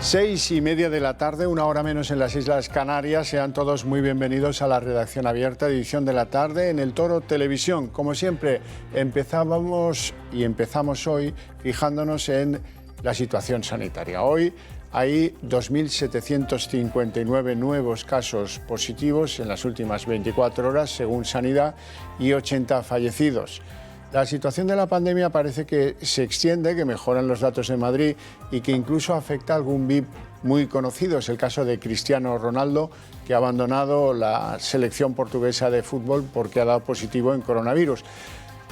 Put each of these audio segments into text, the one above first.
6:30 de la tarde, una hora menos en las Islas Canarias. Sean todos muy bienvenidos a la redacción abierta, edición de la tarde en El Toro Televisión. Como siempre, empezamos hoy fijándonos en la situación sanitaria. Hoy hay 2.759 nuevos casos positivos en las últimas 24 horas, según Sanidad, y 80 fallecidos. La situación de la pandemia parece que se extiende, que mejoran los datos en Madrid y que incluso afecta a algún VIP muy conocido. Es el caso de Cristiano Ronaldo, que ha abandonado la selección portuguesa de fútbol porque ha dado positivo en coronavirus.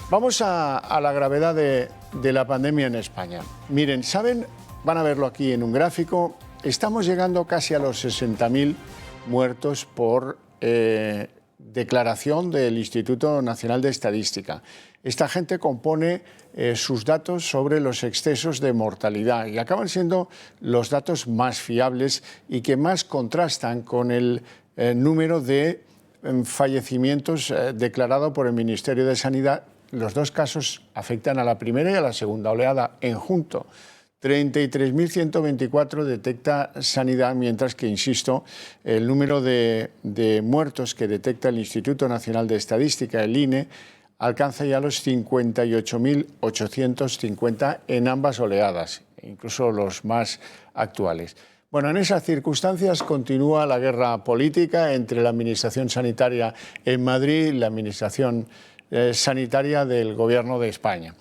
Vamos a la gravedad de la pandemia en España. Miren, ¿saben? Van a verlo aquí en un gráfico. Estamos llegando casi a los 60.000 muertos por declaración del Instituto Nacional de Estadística. Esta gente compone sus datos sobre los excesos de mortalidad y acaban siendo los datos más fiables y que más contrastan con el número de fallecimientos declarado por el Ministerio de Sanidad. Los dos casos afectan a la primera y a la segunda oleada en junto. 33.124 detecta Sanidad, mientras que, insisto, el número de muertos que detecta el Instituto Nacional de Estadística, el INE, alcanza ya los 58.850 en ambas oleadas, incluso los más actuales. Bueno, en esas circunstancias continúa la guerra política entre la Administración Sanitaria en Madrid y la Administración Sanitaria del Gobierno de España.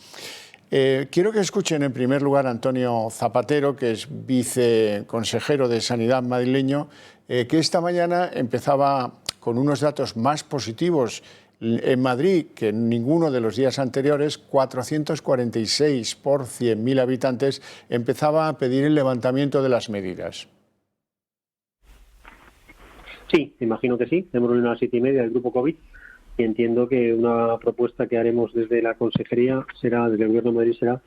Quiero que escuchen en primer lugar a Antonio Zapatero, que es viceconsejero de Sanidad madrileño, que esta mañana empezaba con unos datos más positivos en Madrid que en ninguno de los días anteriores. 446 por 100.000 habitantes, empezaba a pedir el levantamiento de las medidas. Sí, imagino que sí. Hemos reunido a las 7:30 del grupo COVID y entiendo que una propuesta que haremos desde la consejería será, desde el Gobierno de Madrid, será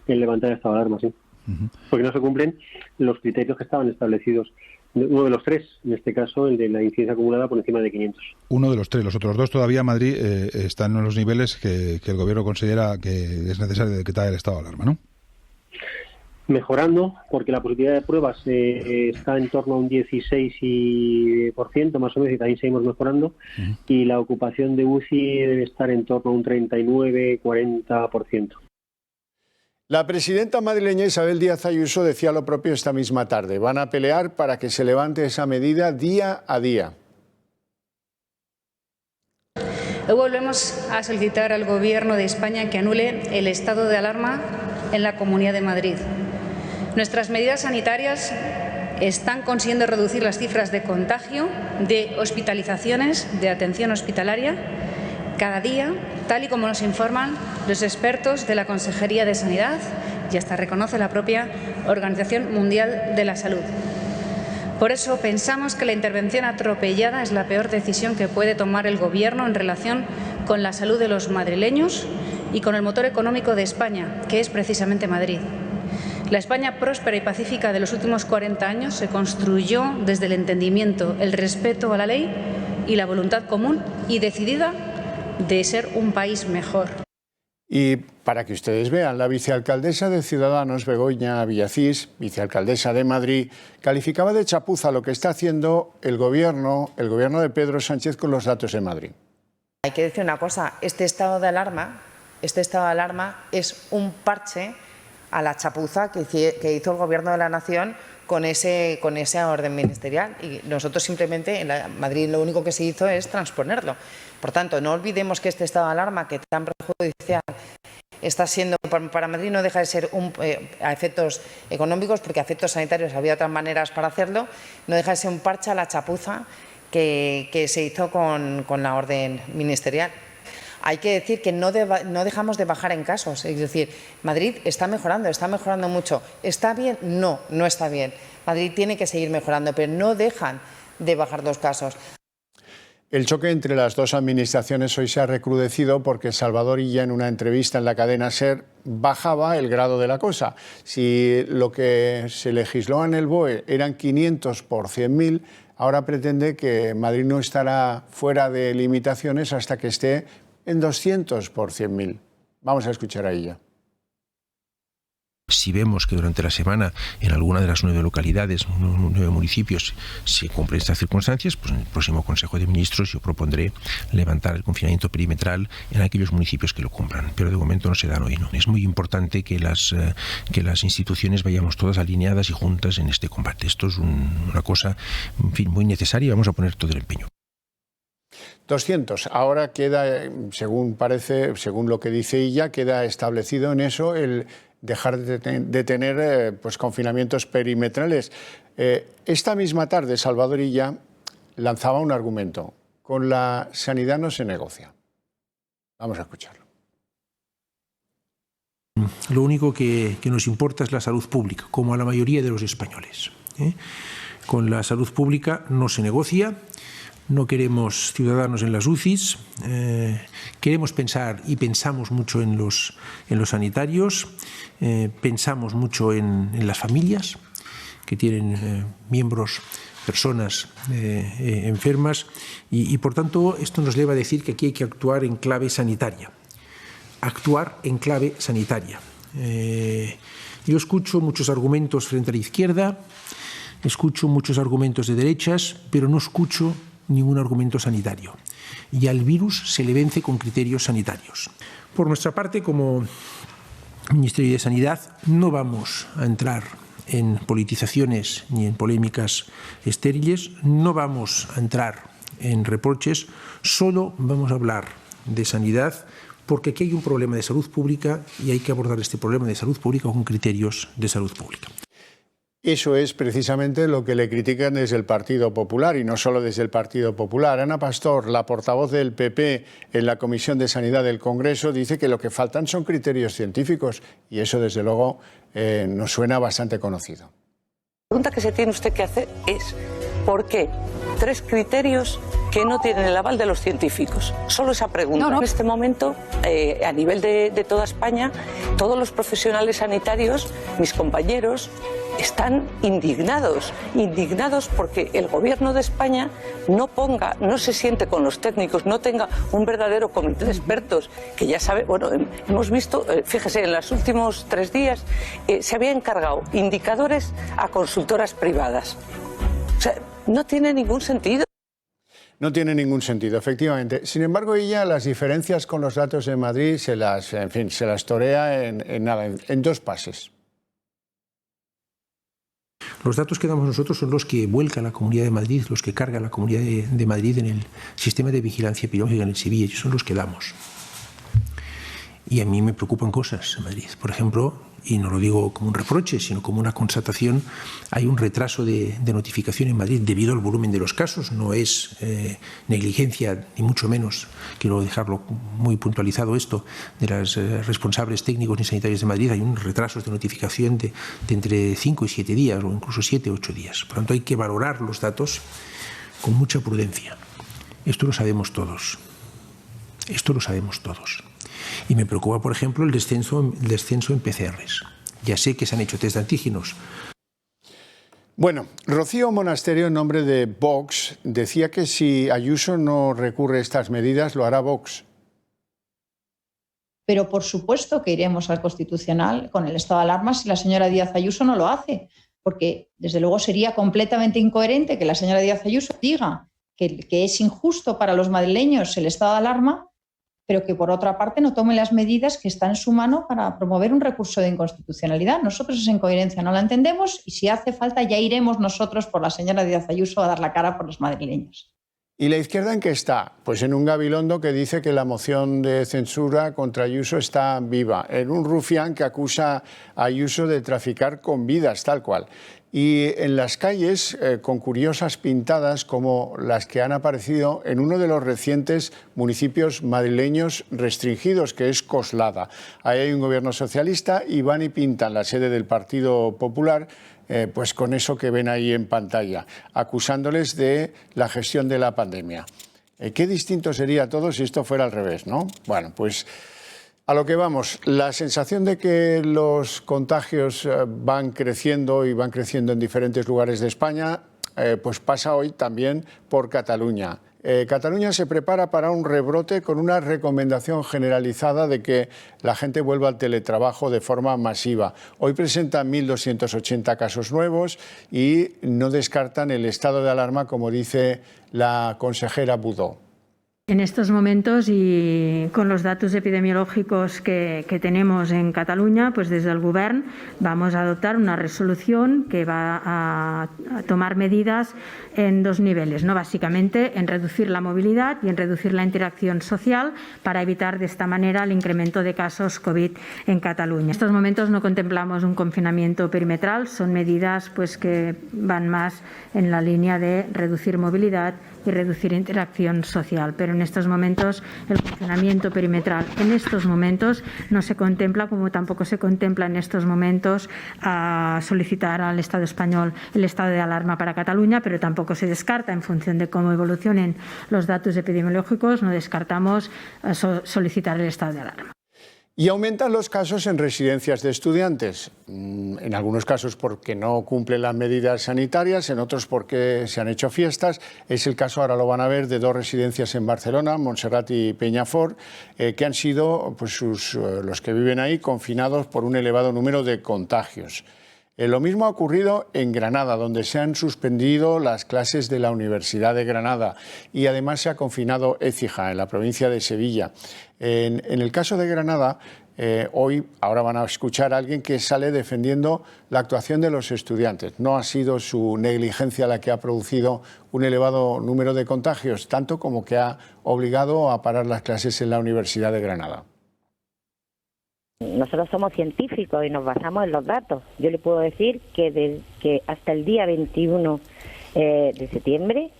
el levantar el estado de alarma, sí. Porque no se cumplen los criterios que estaban establecidos. Uno de los tres, en este caso, el de la incidencia acumulada por encima de 500. Uno de los tres. Los otros dos todavía Madrid están en los niveles que el Gobierno considera que es necesario decretar el estado de alarma, ¿no? Mejorando, porque la positividad de pruebas está en torno a un 16% más o menos, y también seguimos mejorando, y la ocupación de UCI debe estar en torno a un 39-40%. La presidenta madrileña Isabel Díaz Ayuso decía lo propio esta misma tarde. Van a pelear para que se levante esa medida día a día. Hoy volvemos a solicitar al Gobierno de España que anule el estado de alarma en la Comunidad de Madrid. Nuestras medidas sanitarias están consiguiendo reducir las cifras de contagio, de hospitalizaciones, de atención hospitalaria, cada día, tal y como nos informan los expertos de la Consejería de Sanidad y hasta reconoce la propia Organización Mundial de la Salud. Por eso pensamos que la intervención atropellada es la peor decisión que puede tomar el Gobierno en relación con la salud de los madrileños y con el motor económico de España, que es precisamente Madrid. La España próspera y pacífica de los últimos 40 años se construyó desde el entendimiento, el respeto a la ley y la voluntad común y decidida de ser un país mejor. Y para que ustedes vean, la vicealcaldesa de Ciudadanos, Begoña Villacís, vicealcaldesa de Madrid, calificaba de chapuza lo que está haciendo el gobierno de Pedro Sánchez con los datos de Madrid. Hay que decir una cosa, este estado de alarma es un parche a la chapuza que hizo el Gobierno de la Nación con esa orden ministerial, y nosotros simplemente en Madrid lo único que se hizo es transponerlo. Por tanto, no olvidemos que este estado de alarma, que tan perjudicial está siendo para Madrid, no deja de ser a efectos económicos, porque a efectos sanitarios había otras maneras para hacerlo, no deja de ser un parche a la chapuza que se hizo con la orden ministerial. Hay que decir que no dejamos de bajar en casos, es decir, Madrid está mejorando mucho. ¿Está bien? No, no está bien. Madrid tiene que seguir mejorando, pero no dejan de bajar los casos. El choque entre las dos administraciones hoy se ha recrudecido porque Salvador Illa, en una entrevista en la cadena SER, bajaba el grado de la cosa. Si lo que se legisló en el BOE eran 500 por 100.000, ahora pretende que Madrid no estará fuera de limitaciones hasta que esté en 200 por 100.000. Vamos a escuchar a ella. Si vemos que durante la semana en alguna de las 9 localidades, 9 municipios, se cumplen estas circunstancias, pues en el próximo Consejo de Ministros yo propondré levantar el confinamiento perimetral en aquellos municipios que lo cumplan. Pero de momento no se dan hoy, ¿no? Es muy importante que las instituciones vayamos todas alineadas y juntas en este combate. Esto es una cosa, en fin, muy necesaria y vamos a poner todo el empeño. 200. Ahora queda, según parece, según lo que dice ella, queda establecido en eso el dejar de tener pues, confinamientos perimetrales. Esta misma tarde, Salvador Illa lanzaba un argumento. Con la sanidad no se negocia. Vamos a escucharlo. Lo único que nos importa es la salud pública, como a la mayoría de los españoles. Con la salud pública no se negocia. No queremos ciudadanos en las UCIs, queremos pensar y pensamos mucho en los sanitarios, pensamos mucho en las familias que tienen miembros, personas enfermas y por tanto esto nos lleva a decir que aquí hay que actuar en clave sanitaria. Actuar en clave sanitaria. Yo escucho muchos argumentos frente a la izquierda, escucho muchos argumentos de derechas, pero no escucho ningún argumento sanitario. Y al virus se le vence con criterios sanitarios. Por nuestra parte, como Ministerio de Sanidad, no vamos a entrar en politizaciones ni en polémicas estériles, no vamos a entrar en reproches, solo vamos a hablar de sanidad porque aquí hay un problema de salud pública y hay que abordar este problema de salud pública con criterios de salud pública. Eso es precisamente lo que le critican desde el Partido Popular y no solo desde el Partido Popular. Ana Pastor, la portavoz del PP en la Comisión de Sanidad del Congreso, dice que lo que faltan son criterios científicos y eso desde luego nos suena bastante conocido. La pregunta que se tiene usted que hacer es ¿por qué 3 criterios que no tienen el aval de los científicos? Solo esa pregunta. En este momento, a nivel de toda España, todos los profesionales sanitarios, mis compañeros, están indignados porque el Gobierno de España no se siente con los técnicos, no tenga un verdadero comité de expertos que ya sabe, bueno, hemos visto, fíjese, en los últimos 3 días se había encargado indicadores a consultoras privadas. O sea, no tiene ningún sentido. No tiene ningún sentido, efectivamente. Sin embargo, ella las diferencias con los datos de Madrid se las torea en 2 pases. Los datos que damos nosotros son los que vuelca la Comunidad de Madrid, los que carga la Comunidad de Madrid en el sistema de vigilancia epidemiológica en el SEBIE, y son los que damos. Y a mí me preocupan cosas en Madrid. Por ejemplo, y no lo digo como un reproche, sino como una constatación, hay un retraso de notificación en Madrid debido al volumen de los casos. No es negligencia, ni mucho menos, quiero dejarlo muy puntualizado esto, de los responsables técnicos ni sanitarios de Madrid. Hay un retraso de notificación de entre 5 y 7 días, o incluso 7 o 8 días. Por lo tanto, hay que valorar los datos con mucha prudencia. Esto lo sabemos todos. Esto lo sabemos todos. Y me preocupa, por ejemplo, el descenso en PCRs. Ya sé que se han hecho test de antígenos. Bueno, Rocío Monasterio, en nombre de Vox, decía que si Ayuso no recurre a estas medidas, lo hará Vox. Pero por supuesto que iremos al Constitucional con el estado de alarma si la señora Díaz Ayuso no lo hace, porque desde luego sería completamente incoherente que la señora Díaz Ayuso diga que es injusto para los madrileños el estado de alarma, pero que por otra parte no tome las medidas que están en su mano para promover un recurso de inconstitucionalidad. Nosotros esa incoherencia no la entendemos y si hace falta ya iremos nosotros por la señora Díaz Ayuso a dar la cara por los madrileños. ¿Y la izquierda en qué está? Pues en un Gabilondo que dice que la moción de censura contra Ayuso está viva, en un rufián que acusa a Ayuso de traficar con vidas, tal cual. Y en las calles, con curiosas pintadas como las que han aparecido en uno de los recientes municipios madrileños restringidos, que es Coslada. Ahí hay un gobierno socialista y van y pintan la sede del Partido Popular, pues con eso que ven ahí en pantalla, acusándoles de la gestión de la pandemia. Qué distinto sería todo si esto fuera al revés, ¿no? Bueno, pues a lo que vamos, la sensación de que los contagios van creciendo y van creciendo en diferentes lugares de España, pues pasa hoy también por Cataluña. Cataluña se prepara para un rebrote con una recomendación generalizada de que la gente vuelva al teletrabajo de forma masiva. Hoy presentan 1.280 casos nuevos y no descartan el estado de alarma, como dice la consejera Budó. En estos momentos y con los datos epidemiológicos que tenemos en Cataluña, pues desde el Govern vamos a adoptar una resolución que va a tomar medidas en dos niveles, ¿no? Básicamente en reducir la movilidad y en reducir la interacción social para evitar de esta manera el incremento de casos COVID en Cataluña. En estos momentos no contemplamos un confinamiento perimetral, son medidas pues que van más en la línea de reducir movilidad y reducir interacción social, pero en estos momentos el confinamiento perimetral en estos momentos no se contempla, como tampoco se contempla en estos momentos a solicitar al Estado español el estado de alarma para Cataluña, pero tampoco se descarta, en función de cómo evolucionen los datos epidemiológicos, no descartamos solicitar el estado de alarma. Y aumentan los casos en residencias de estudiantes, en algunos casos porque no cumplen las medidas sanitarias, en otros porque se han hecho fiestas. Es el caso, ahora lo van a ver, de dos residencias en Barcelona, Montserrat y Peñafort, que han sido pues, los que viven ahí confinados por un elevado número de contagios. Lo mismo ha ocurrido en Granada, donde se han suspendido las clases de la Universidad de Granada y además se ha confinado Écija, en la provincia de Sevilla. En el caso de Granada, ahora van a escuchar a alguien que sale defendiendo la actuación de los estudiantes. No ha sido su negligencia la que ha producido un elevado número de contagios, tanto como que ha obligado a parar las clases en la Universidad de Granada. Nosotros somos científicos y nos basamos en los datos. Yo le puedo decir que hasta el día 21 de septiembre,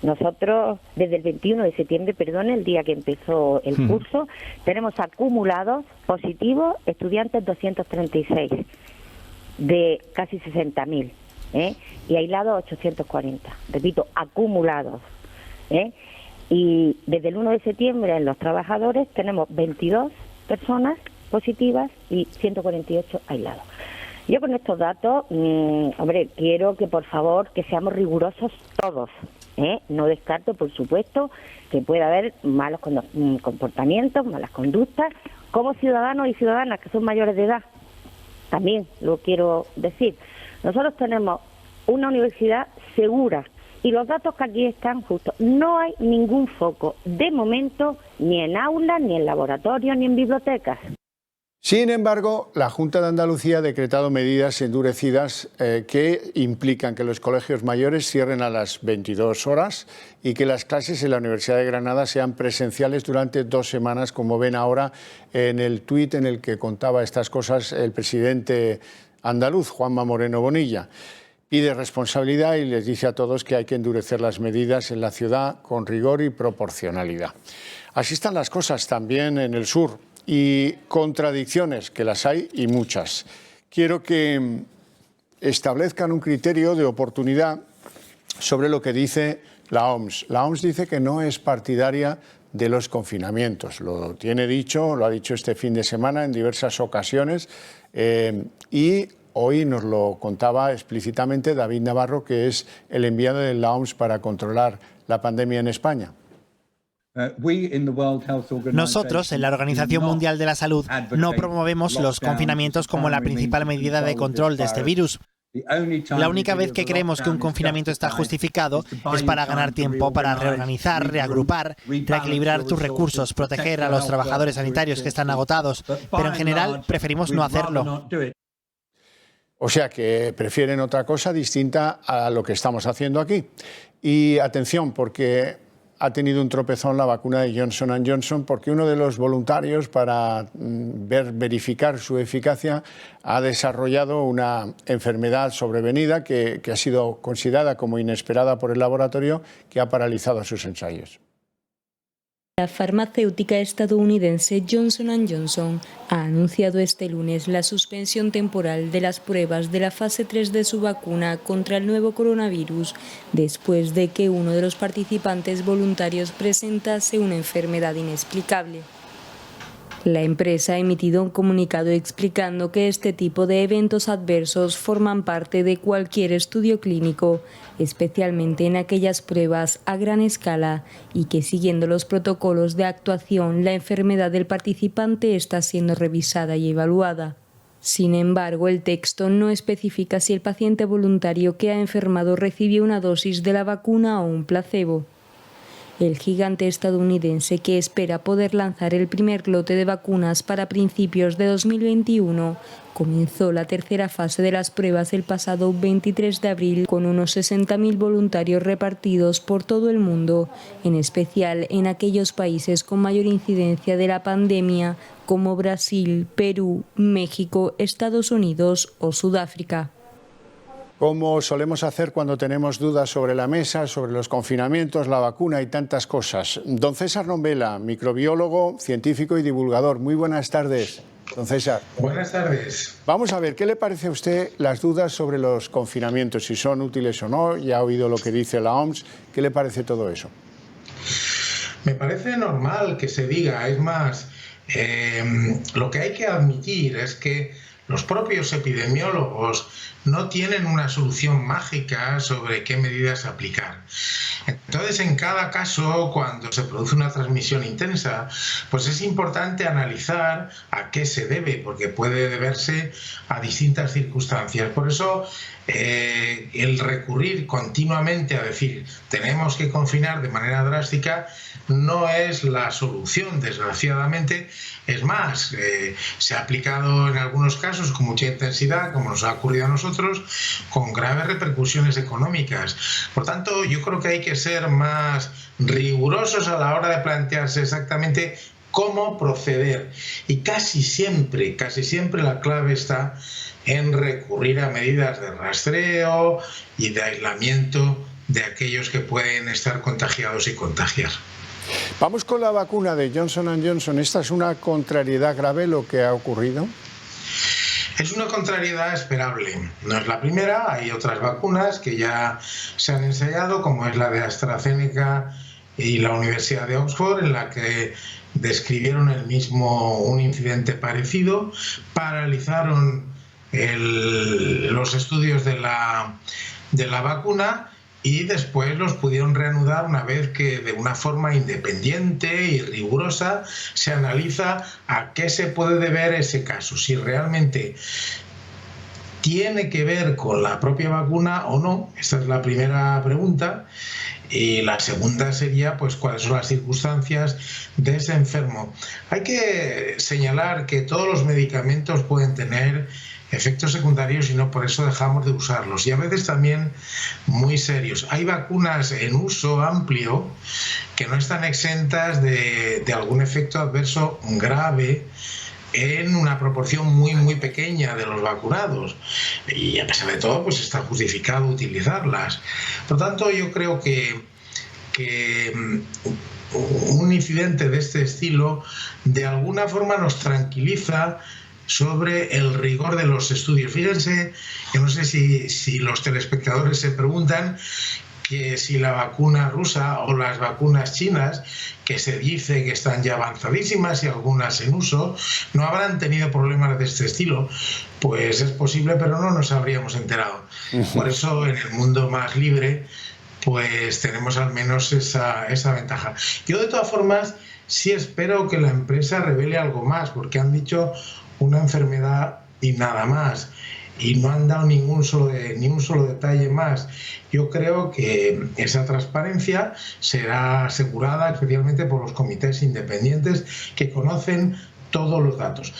nosotros desde el 21 de septiembre, el día que empezó el curso, tenemos acumulados positivos estudiantes 236 de casi 60.000 y aislados 840. Repito, acumulados. Y desde el 1 de septiembre en los trabajadores tenemos 22 personas positivas y 148 aislados. Yo con estos datos, quiero que por favor que seamos rigurosos todos. No descarto, por supuesto, que pueda haber malos comportamientos, malas conductas, como ciudadanos y ciudadanas que son mayores de edad. También lo quiero decir. Nosotros tenemos una universidad segura y los datos que aquí están justos. No hay ningún foco, de momento, ni en aulas, ni en laboratorios, ni en bibliotecas. Sin embargo, la Junta de Andalucía ha decretado medidas endurecidas que implican que los colegios mayores cierren a las 22 horas y que las clases en la Universidad de Granada sean presenciales durante 2 semanas, como ven ahora en el tuit en el que contaba estas cosas el presidente andaluz, Juanma Moreno Bonilla. Pide responsabilidad y les dice a todos que hay que endurecer las medidas en la ciudad con rigor y proporcionalidad. Así están las cosas también en el sur. Y contradicciones, que las hay y muchas. Quiero que establezcan un criterio de oportunidad sobre lo que dice la OMS. La OMS dice que no es partidaria de los confinamientos. Lo tiene dicho, lo ha dicho este fin de semana en diversas ocasiones y hoy nos lo contaba explícitamente David Navarro, que es el enviado de la OMS para controlar la pandemia en España. Nosotros, en la Organización Mundial de la Salud, no promovemos los confinamientos como la principal medida de control de este virus. La única vez que creemos que un confinamiento está justificado es para ganar tiempo para reorganizar, reagrupar, reequilibrar tus recursos, proteger a los trabajadores sanitarios que están agotados, pero en general preferimos no hacerlo. O sea que prefieren otra cosa distinta a lo que estamos haciendo aquí. Y atención, porque ha tenido un tropezón la vacuna de Johnson & Johnson, porque uno de los voluntarios, para verificar su eficacia, ha desarrollado una enfermedad sobrevenida que ha sido considerada como inesperada por el laboratorio, que ha paralizado sus ensayos. La farmacéutica estadounidense Johnson & Johnson ha anunciado este lunes la suspensión temporal de las pruebas de la fase 3 de su vacuna contra el nuevo coronavirus, después de que uno de los participantes voluntarios presentase una enfermedad inexplicable. La empresa ha emitido un comunicado explicando que este tipo de eventos adversos forman parte de cualquier estudio clínico, especialmente en aquellas pruebas a gran escala, y que siguiendo los protocolos de actuación, la enfermedad del participante está siendo revisada y evaluada. Sin embargo, el texto no especifica si el paciente voluntario que ha enfermado recibió una dosis de la vacuna o un placebo. El gigante estadounidense, que espera poder lanzar el primer lote de vacunas para principios de 2021, comenzó la tercera fase de las pruebas el pasado 23 de abril con unos 60.000 voluntarios repartidos por todo el mundo, en especial en aquellos países con mayor incidencia de la pandemia como Brasil, Perú, México, Estados Unidos o Sudáfrica. Como solemos hacer cuando tenemos dudas sobre la mesa, sobre los confinamientos, la vacuna y tantas cosas. Don César Nombela, microbiólogo, científico y divulgador. Muy buenas tardes, don César. Buenas tardes. Vamos a ver, ¿qué le parece a usted las dudas sobre los confinamientos? Si son útiles o no, ya ha oído lo que dice la OMS. ¿Qué le parece todo eso? Me parece normal que se diga. Es más, lo que hay que admitir es que los propios epidemiólogos no tienen una solución mágica sobre qué medidas aplicar. Entonces, en cada caso, cuando se produce una transmisión intensa, pues es importante analizar a qué se debe, porque puede deberse a distintas circunstancias. Por eso, el recurrir continuamente a decir tenemos que confinar de manera drástica no es la solución, desgraciadamente. Es más, se ha aplicado en algunos casos con mucha intensidad, como nos ha ocurrido a nosotros, con graves repercusiones económicas. Por tanto, yo creo que hay que ser más rigurosos a la hora de plantearse exactamente cómo proceder. Y casi siempre la clave está en recurrir a medidas de rastreo y de aislamiento de aquellos que pueden estar contagiados y contagiar. Vamos con la vacuna de Johnson & Johnson. ¿Esta es una contrariedad grave lo que ha ocurrido? Es una contrariedad esperable. No es la primera, hay otras vacunas que ya se han ensayado, como es la de AstraZeneca y la Universidad de Oxford, en la que describieron un incidente parecido, paralizaron los estudios de la vacuna y después los pudieron reanudar una vez que de una forma independiente y rigurosa se analiza a qué se puede deber ese caso, si realmente tiene que ver con la propia vacuna o no. Esta es la primera pregunta. Y la segunda sería, pues, cuáles son las circunstancias de ese enfermo. Hay que señalar que todos los medicamentos pueden tener efectos secundarios y no por eso dejamos de usarlos. Y a veces también muy serios. Hay vacunas en uso amplio que no están exentas de algún efecto adverso grave en una proporción muy pequeña de los vacunados, y a pesar de todo pues está justificado utilizarlas. Por tanto, yo creo que un incidente de este estilo de alguna forma nos tranquiliza sobre el rigor de los estudios. Fíjense, yo no sé si los telespectadores se preguntan que si la vacuna rusa o las vacunas chinas, que se dice que están ya avanzadísimas y algunas en uso, no habrán tenido problemas de este estilo. Pues es posible, pero no nos habríamos enterado. Por eso, en el mundo más libre, pues tenemos al menos esa ventaja. Yo, de todas formas, sí espero que la empresa revele algo más, porque han dicho una enfermedad y nada más, y no han dado ni un solo detalle más. Yo creo que esa transparencia será asegurada especialmente por los comités independientes que conocen todos los datos.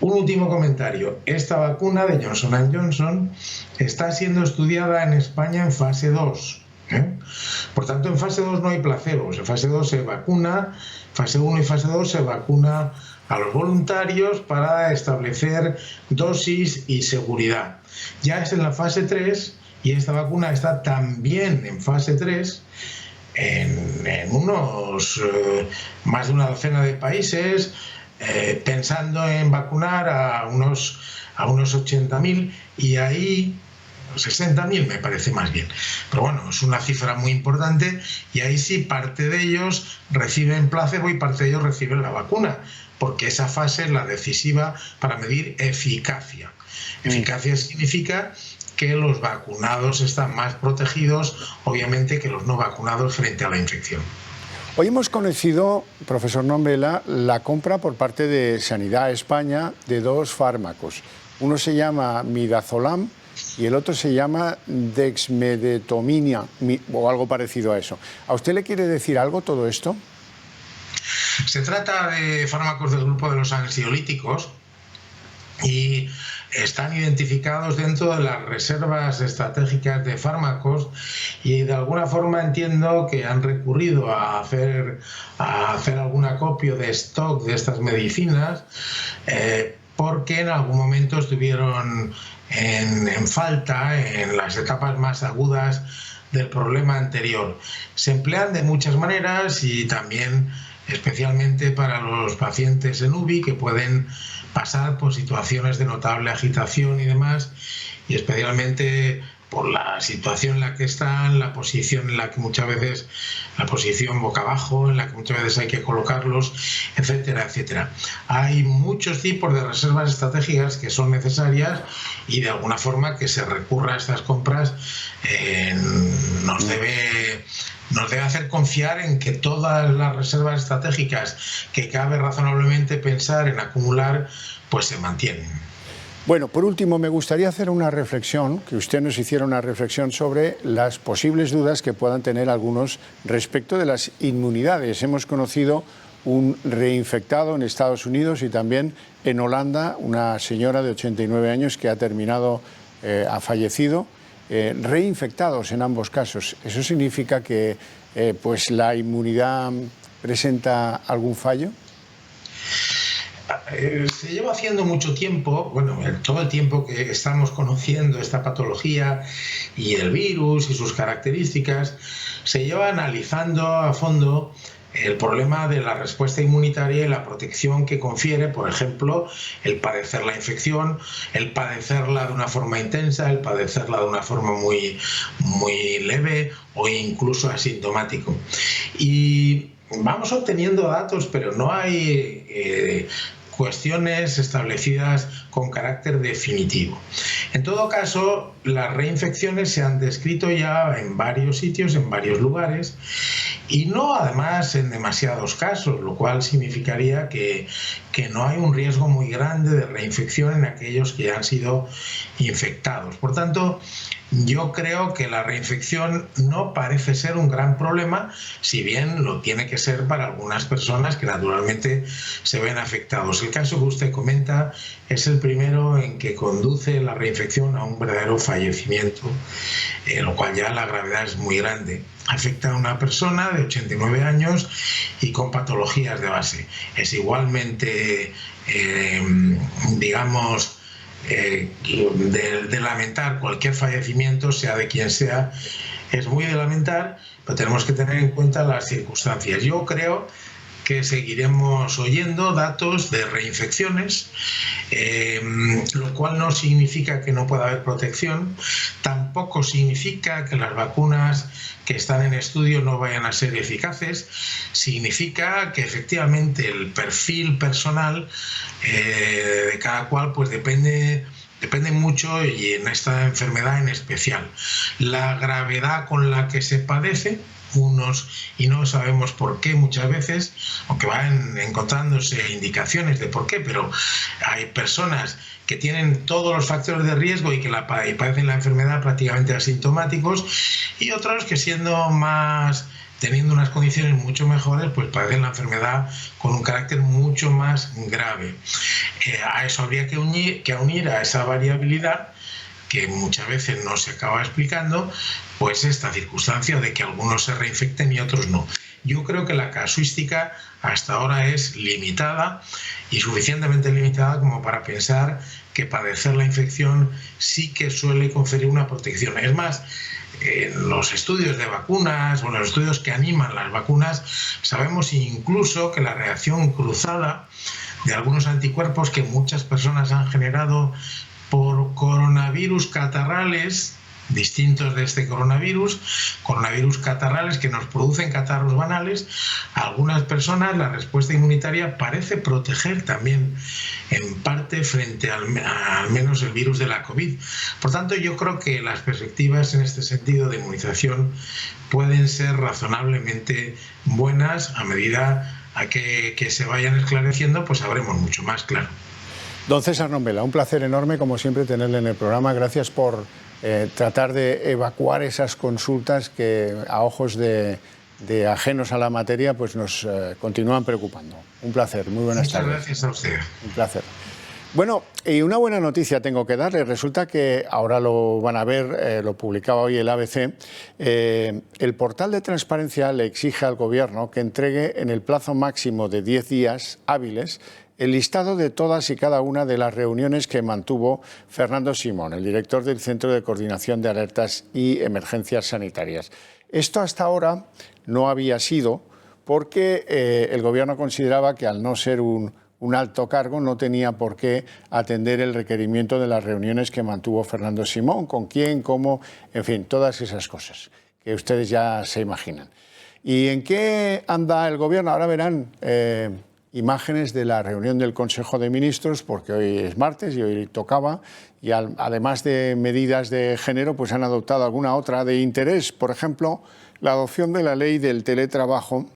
Un último comentario. Esta vacuna de Johnson & Johnson está siendo estudiada en España en fase 2. Por tanto, en fase 2 no hay placebos. En fase 2 se vacuna, fase 1 y fase 2 se vacuna a los voluntarios para establecer dosis y seguridad. Ya es en la fase 3 y esta vacuna está también en fase 3 en unos más de una docena de países, pensando en vacunar a unos 80.000, y ahí 60.000 me parece más bien. Pero bueno, es una cifra muy importante y ahí sí parte de ellos reciben placebo y parte de ellos reciben la vacuna, porque esa fase es la decisiva para medir eficacia. Eficacia significa que los vacunados están más protegidos, obviamente, que los no vacunados frente a la infección. Hoy hemos conocido, profesor Nombela, la compra por parte de Sanidad España de 2 fármacos. Uno se llama Midazolam y el otro se llama Dexmedetomidina o algo parecido a eso. ¿A usted le quiere decir algo todo esto? Se trata de fármacos del grupo de los ansiolíticos y están identificados dentro de las reservas estratégicas de fármacos y de alguna forma entiendo que han recurrido a hacer algún acopio de stock de estas medicinas porque en algún momento estuvieron en falta en las etapas más agudas del problema anterior. Se emplean de muchas maneras y también especialmente para los pacientes en UBI que pueden pasar por situaciones de notable agitación y demás, y especialmente por la situación en la que están, la posición en la que muchas veces, la posición boca abajo, en la que muchas veces hay que colocarlos, etcétera, etcétera. Hay muchos tipos de reservas estratégicas que son necesarias y de alguna forma que se recurra a estas compras nos debe hacer confiar en que todas las reservas estratégicas que cabe razonablemente pensar en acumular, pues se mantienen. Bueno, por último, me gustaría hacer una reflexión, que usted nos hiciera una reflexión sobre las posibles dudas que puedan tener algunos respecto de las inmunidades. Hemos conocido un reinfectado en Estados Unidos y también en Holanda, una señora de 89 años que ha fallecido. Reinfectados en ambos casos. ¿Eso significa que pues la inmunidad presenta algún fallo? Se lleva haciendo mucho tiempo, bueno, todo el tiempo que estamos conociendo esta patología y el virus y sus características, se lleva analizando a fondo el problema de la respuesta inmunitaria y la protección que confiere, por ejemplo, el padecer la infección, el padecerla de una forma intensa, el padecerla de una forma muy leve o incluso asintomático. Y vamos obteniendo datos, pero no hay cuestiones establecidas con carácter definitivo. En todo caso, las reinfecciones se han descrito ya en varios sitios, en varios lugares, y no además en demasiados casos, lo cual significaría que no hay un riesgo muy grande de reinfección en aquellos que ya han sido infectados. Por tanto, yo creo que la reinfección no parece ser un gran problema, si bien lo tiene que ser para algunas personas que naturalmente se ven afectados. El caso que usted comenta es el primero en que conduce la reinfección a un verdadero fallecimiento, lo cual ya la gravedad es muy grande. Afecta a una persona de 89 años y con patologías de base. Es igualmente, digamos, de lamentar cualquier fallecimiento, sea de quien sea, es muy de lamentar, pero tenemos que tener en cuenta las circunstancias. Yo creo que seguiremos oyendo datos de reinfecciones, lo cual no significa que no pueda haber protección, tampoco significa que las vacunas que están en estudio no vayan a ser eficaces, significa que efectivamente el perfil personal de cada cual pues depende mucho, y en esta enfermedad en especial. La gravedad con la que se padece, y no sabemos por qué muchas veces, aunque van encontrándose indicaciones de por qué, pero hay personas que tienen todos los factores de riesgo y que padecen la enfermedad prácticamente asintomáticos, y otros que teniendo unas condiciones mucho mejores, pues padecen la enfermedad con un carácter mucho más grave. A eso habría que unir a esa variabilidad, que muchas veces no se acaba explicando, pues esta circunstancia de que algunos se reinfecten y otros no. Yo creo que la casuística hasta ahora es limitada, y suficientemente limitada como para pensar que padecer la infección sí que suele conferir una protección. Es más, en los estudios de vacunas o en los estudios que animan las vacunas, sabemos incluso que la reacción cruzada de algunos anticuerpos que muchas personas han generado por coronavirus catarrales distintos de este coronavirus catarrales que nos producen catarros banales. A algunas personas la respuesta inmunitaria parece proteger también en parte frente al menos el virus de la COVID. Por tanto, yo creo que las perspectivas en este sentido de inmunización pueden ser razonablemente buenas. A medida a que se vayan esclareciendo, pues sabremos mucho más, claro. Don César Nombela, un placer enorme como siempre tenerle en el programa. Gracias por tratar de evacuar esas consultas que a ojos de ajenos a la materia pues nos continúan preocupando. Un placer, muy buenas tardes. Muchas gracias a usted. Un placer. Bueno, y una buena noticia tengo que darle. Resulta que ahora lo van a ver, lo publicaba hoy el ABC, el portal de transparencia le exige al Gobierno que entregue en el plazo máximo de 10 días hábiles el listado de todas y cada una de las reuniones que mantuvo Fernando Simón, el director del Centro de Coordinación de Alertas y Emergencias Sanitarias. Esto hasta ahora no había sido porque el Gobierno consideraba que al no ser un alto cargo no tenía por qué atender el requerimiento de las reuniones que mantuvo Fernando Simón, con quién, cómo, en fin, todas esas cosas que ustedes ya se imaginan. ¿Y en qué anda el Gobierno? Ahora verán imágenes de la reunión del Consejo de Ministros, porque hoy es martes y hoy tocaba, y además de medidas de género, pues han adoptado alguna otra de interés. Por ejemplo, la adopción de la ley del teletrabajo,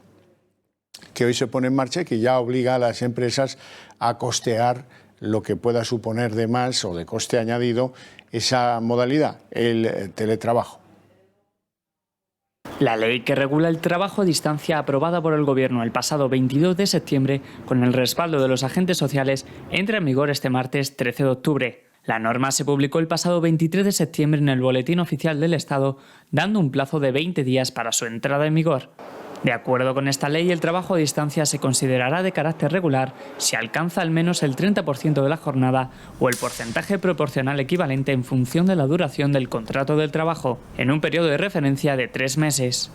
que hoy se pone en marcha y que ya obliga a las empresas a costear lo que pueda suponer de más o de coste añadido esa modalidad, el teletrabajo. La ley que regula el trabajo a distancia aprobada por el Gobierno el pasado 22 de septiembre con el respaldo de los agentes sociales entra en vigor este martes 13 de octubre. La norma se publicó el pasado 23 de septiembre en el Boletín Oficial del Estado, dando un plazo de 20 días para su entrada en vigor. De acuerdo con esta ley, el trabajo a distancia se considerará de carácter regular si alcanza al menos el 30% de la jornada o el porcentaje proporcional equivalente en función de la duración del contrato del trabajo, en un periodo de referencia de 3 meses.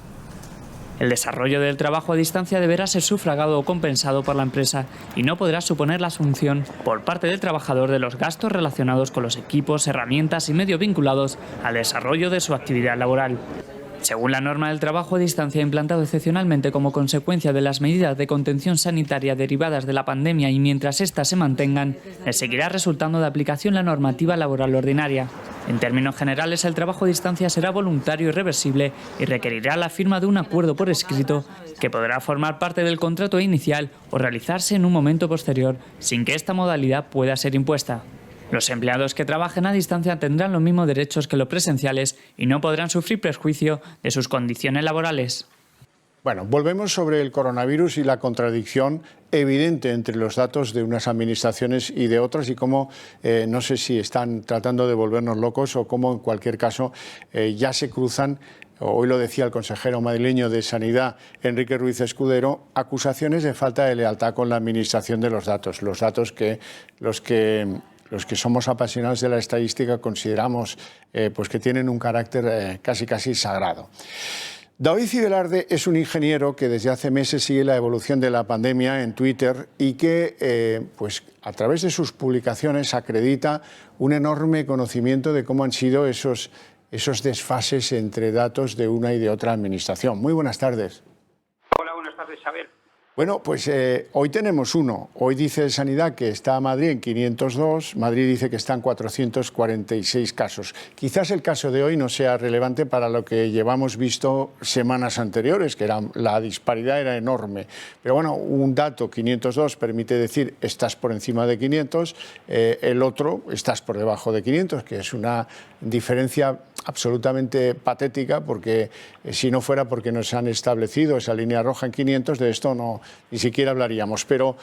El desarrollo del trabajo a distancia deberá ser sufragado o compensado por la empresa y no podrá suponer la asunción por parte del trabajador de los gastos relacionados con los equipos, herramientas y medios vinculados al desarrollo de su actividad laboral. Según la norma del trabajo a distancia implantado excepcionalmente como consecuencia de las medidas de contención sanitaria derivadas de la pandemia y mientras éstas se mantengan, le seguirá resultando de aplicación la normativa laboral ordinaria. En términos generales, el trabajo a distancia será voluntario y reversible y requerirá la firma de un acuerdo por escrito que podrá formar parte del contrato inicial o realizarse en un momento posterior sin que esta modalidad pueda ser impuesta. Los empleados que trabajen a distancia tendrán los mismos derechos que los presenciales y no podrán sufrir perjuicio de sus condiciones laborales. Bueno, volvemos sobre el coronavirus y la contradicción evidente entre los datos de unas administraciones y de otras y cómo, no sé si están tratando de volvernos locos o cómo en cualquier caso ya se cruzan. Hoy lo decía el consejero madrileño de Sanidad, Enrique Ruiz Escudero, acusaciones de falta de lealtad con la administración de los datos que los que somos apasionados de la estadística consideramos pues que tienen un carácter casi sagrado. David Cibelarde es un ingeniero que desde hace meses sigue la evolución de la pandemia en Twitter y que pues a través de sus publicaciones acredita un enorme conocimiento de cómo han sido esos desfases entre datos de una y de otra administración. Muy buenas tardes. Hola, buenas tardes, Abel. Bueno, pues hoy tenemos uno. Hoy dice Sanidad que está Madrid en 502, Madrid dice que están 446 casos. Quizás el caso de hoy no sea relevante para lo que llevamos visto semanas anteriores, que la disparidad era enorme. Pero bueno, un dato, 502, permite decir estás por encima de 500, el otro estás por debajo de 500, que es una diferencia absolutamente patética, porque si no fuera porque nos han establecido esa línea roja en 500, de esto ni siquiera hablaríamos. Pero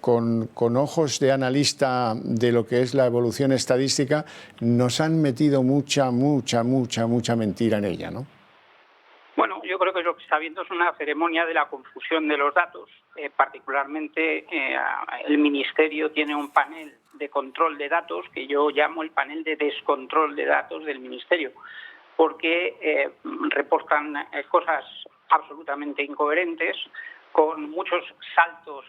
con ojos de analista de lo que es la evolución estadística, nos han metido mucha mentira en ella, ¿no? Bueno, yo creo que lo que está habiendo es una ceremonia de la confusión de los datos. Particularmente, el Ministerio tiene un panel de control de datos que yo llamo el panel de descontrol de datos del Ministerio, porque reportan cosas absolutamente incoherentes, con muchos saltos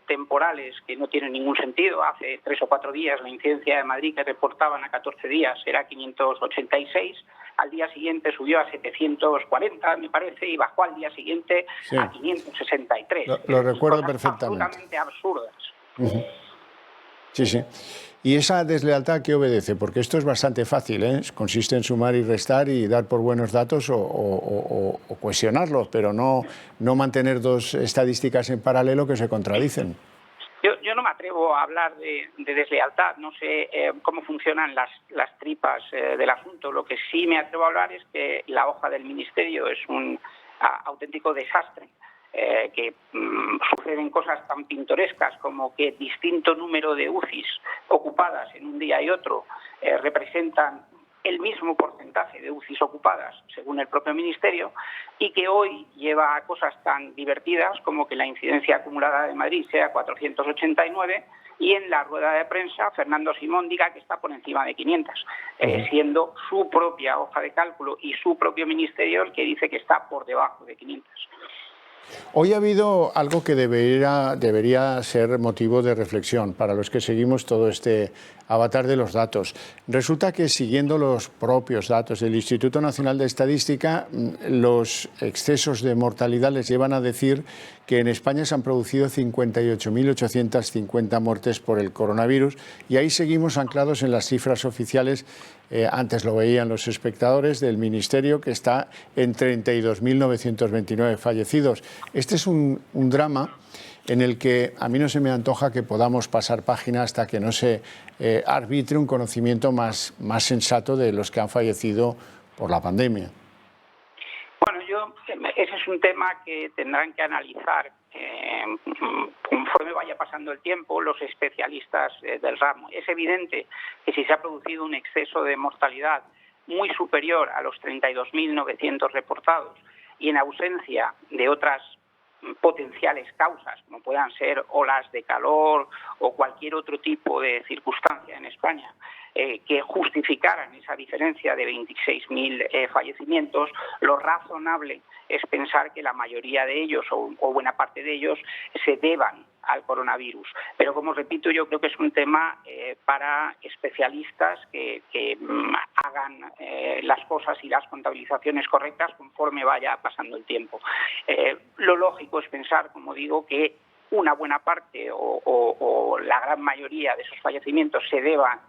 temporales que no tienen ningún sentido. Hace 3 o 4 días la incidencia de Madrid que reportaban a 14 días era 586, al día siguiente subió a 740, me parece, y bajó al día siguiente a 563. Lo recuerdo Cosas perfectamente. absolutamente absurdas. Sí, sí. ¿Y esa deslealtad qué obedece? Porque esto es bastante fácil, ¿eh? Consiste en sumar y restar y dar por buenos datos o cuestionarlos, pero no mantener dos estadísticas en paralelo que se contradicen. Yo no me atrevo a hablar de deslealtad, no sé cómo funcionan las tripas del asunto. Lo que sí me atrevo a hablar es que la hoja del Ministerio es un auténtico desastre. Que suceden cosas tan pintorescas como que distinto número de UCIs ocupadas en un día y otro representan el mismo porcentaje de UCIs ocupadas, según el propio Ministerio, y que hoy lleva a cosas tan divertidas como que la incidencia acumulada de Madrid sea 489 y en la rueda de prensa Fernando Simón diga que está por encima de 500, siendo su propia hoja de cálculo y su propio Ministerio el que dice que está por debajo de 500. Hoy ha habido algo que debería ser motivo de reflexión para los que seguimos todo este avatar de los datos. Resulta que siguiendo los propios datos del Instituto Nacional de Estadística, los excesos de mortalidad les llevan a decir que en España se han producido 58.850 muertes por el coronavirus y ahí seguimos anclados en las cifras oficiales. Antes lo veían los espectadores del Ministerio, que está en 32.929 fallecidos. Este es un drama en el que a mí no se me antoja que podamos pasar página hasta que no se arbitre un conocimiento más sensato de los que han fallecido por la pandemia. Bueno, ese es un tema que tendrán que analizar conforme vaya pasando el tiempo los especialistas del ramo. Es evidente que si se ha producido un exceso de mortalidad muy superior a los 32.900 reportados y en ausencia de otras potenciales causas, como puedan ser olas de calor o cualquier otro tipo de circunstancia en España, que justificaran esa diferencia de 26.000 fallecimientos, lo razonable es pensar que la mayoría de ellos o buena parte de ellos se deban al coronavirus. Pero como repito, yo creo que es un tema para especialistas que hagan las cosas y las contabilizaciones correctas conforme vaya pasando el tiempo. Lo lógico es pensar, como digo, que una buena parte o la gran mayoría de esos fallecimientos se deban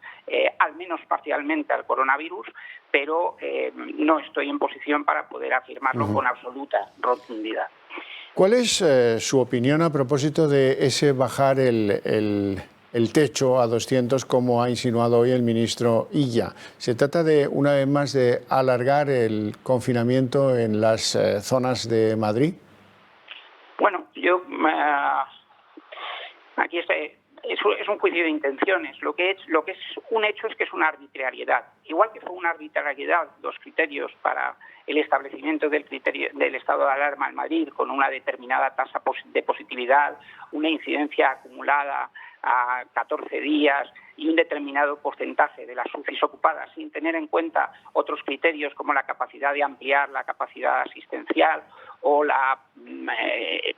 al menos parcialmente al coronavirus, pero no estoy en posición para poder afirmarlo con absoluta rotundidad. ¿Cuál es su opinión a propósito de ese bajar el techo a 200 como ha insinuado hoy el ministro Illa? ¿Se trata de, una vez más, de alargar el confinamiento en las zonas de Madrid? Bueno, aquí es un juicio de intenciones. Lo que es un hecho es que es una arbitrariedad. Igual que fue una arbitrariedad los criterios para el establecimiento del estado de alarma en Madrid con una determinada tasa de positividad, una incidencia acumulada a 14 días y un determinado porcentaje de las UCIs ocupadas sin tener en cuenta otros criterios como la capacidad de ampliar la capacidad asistencial o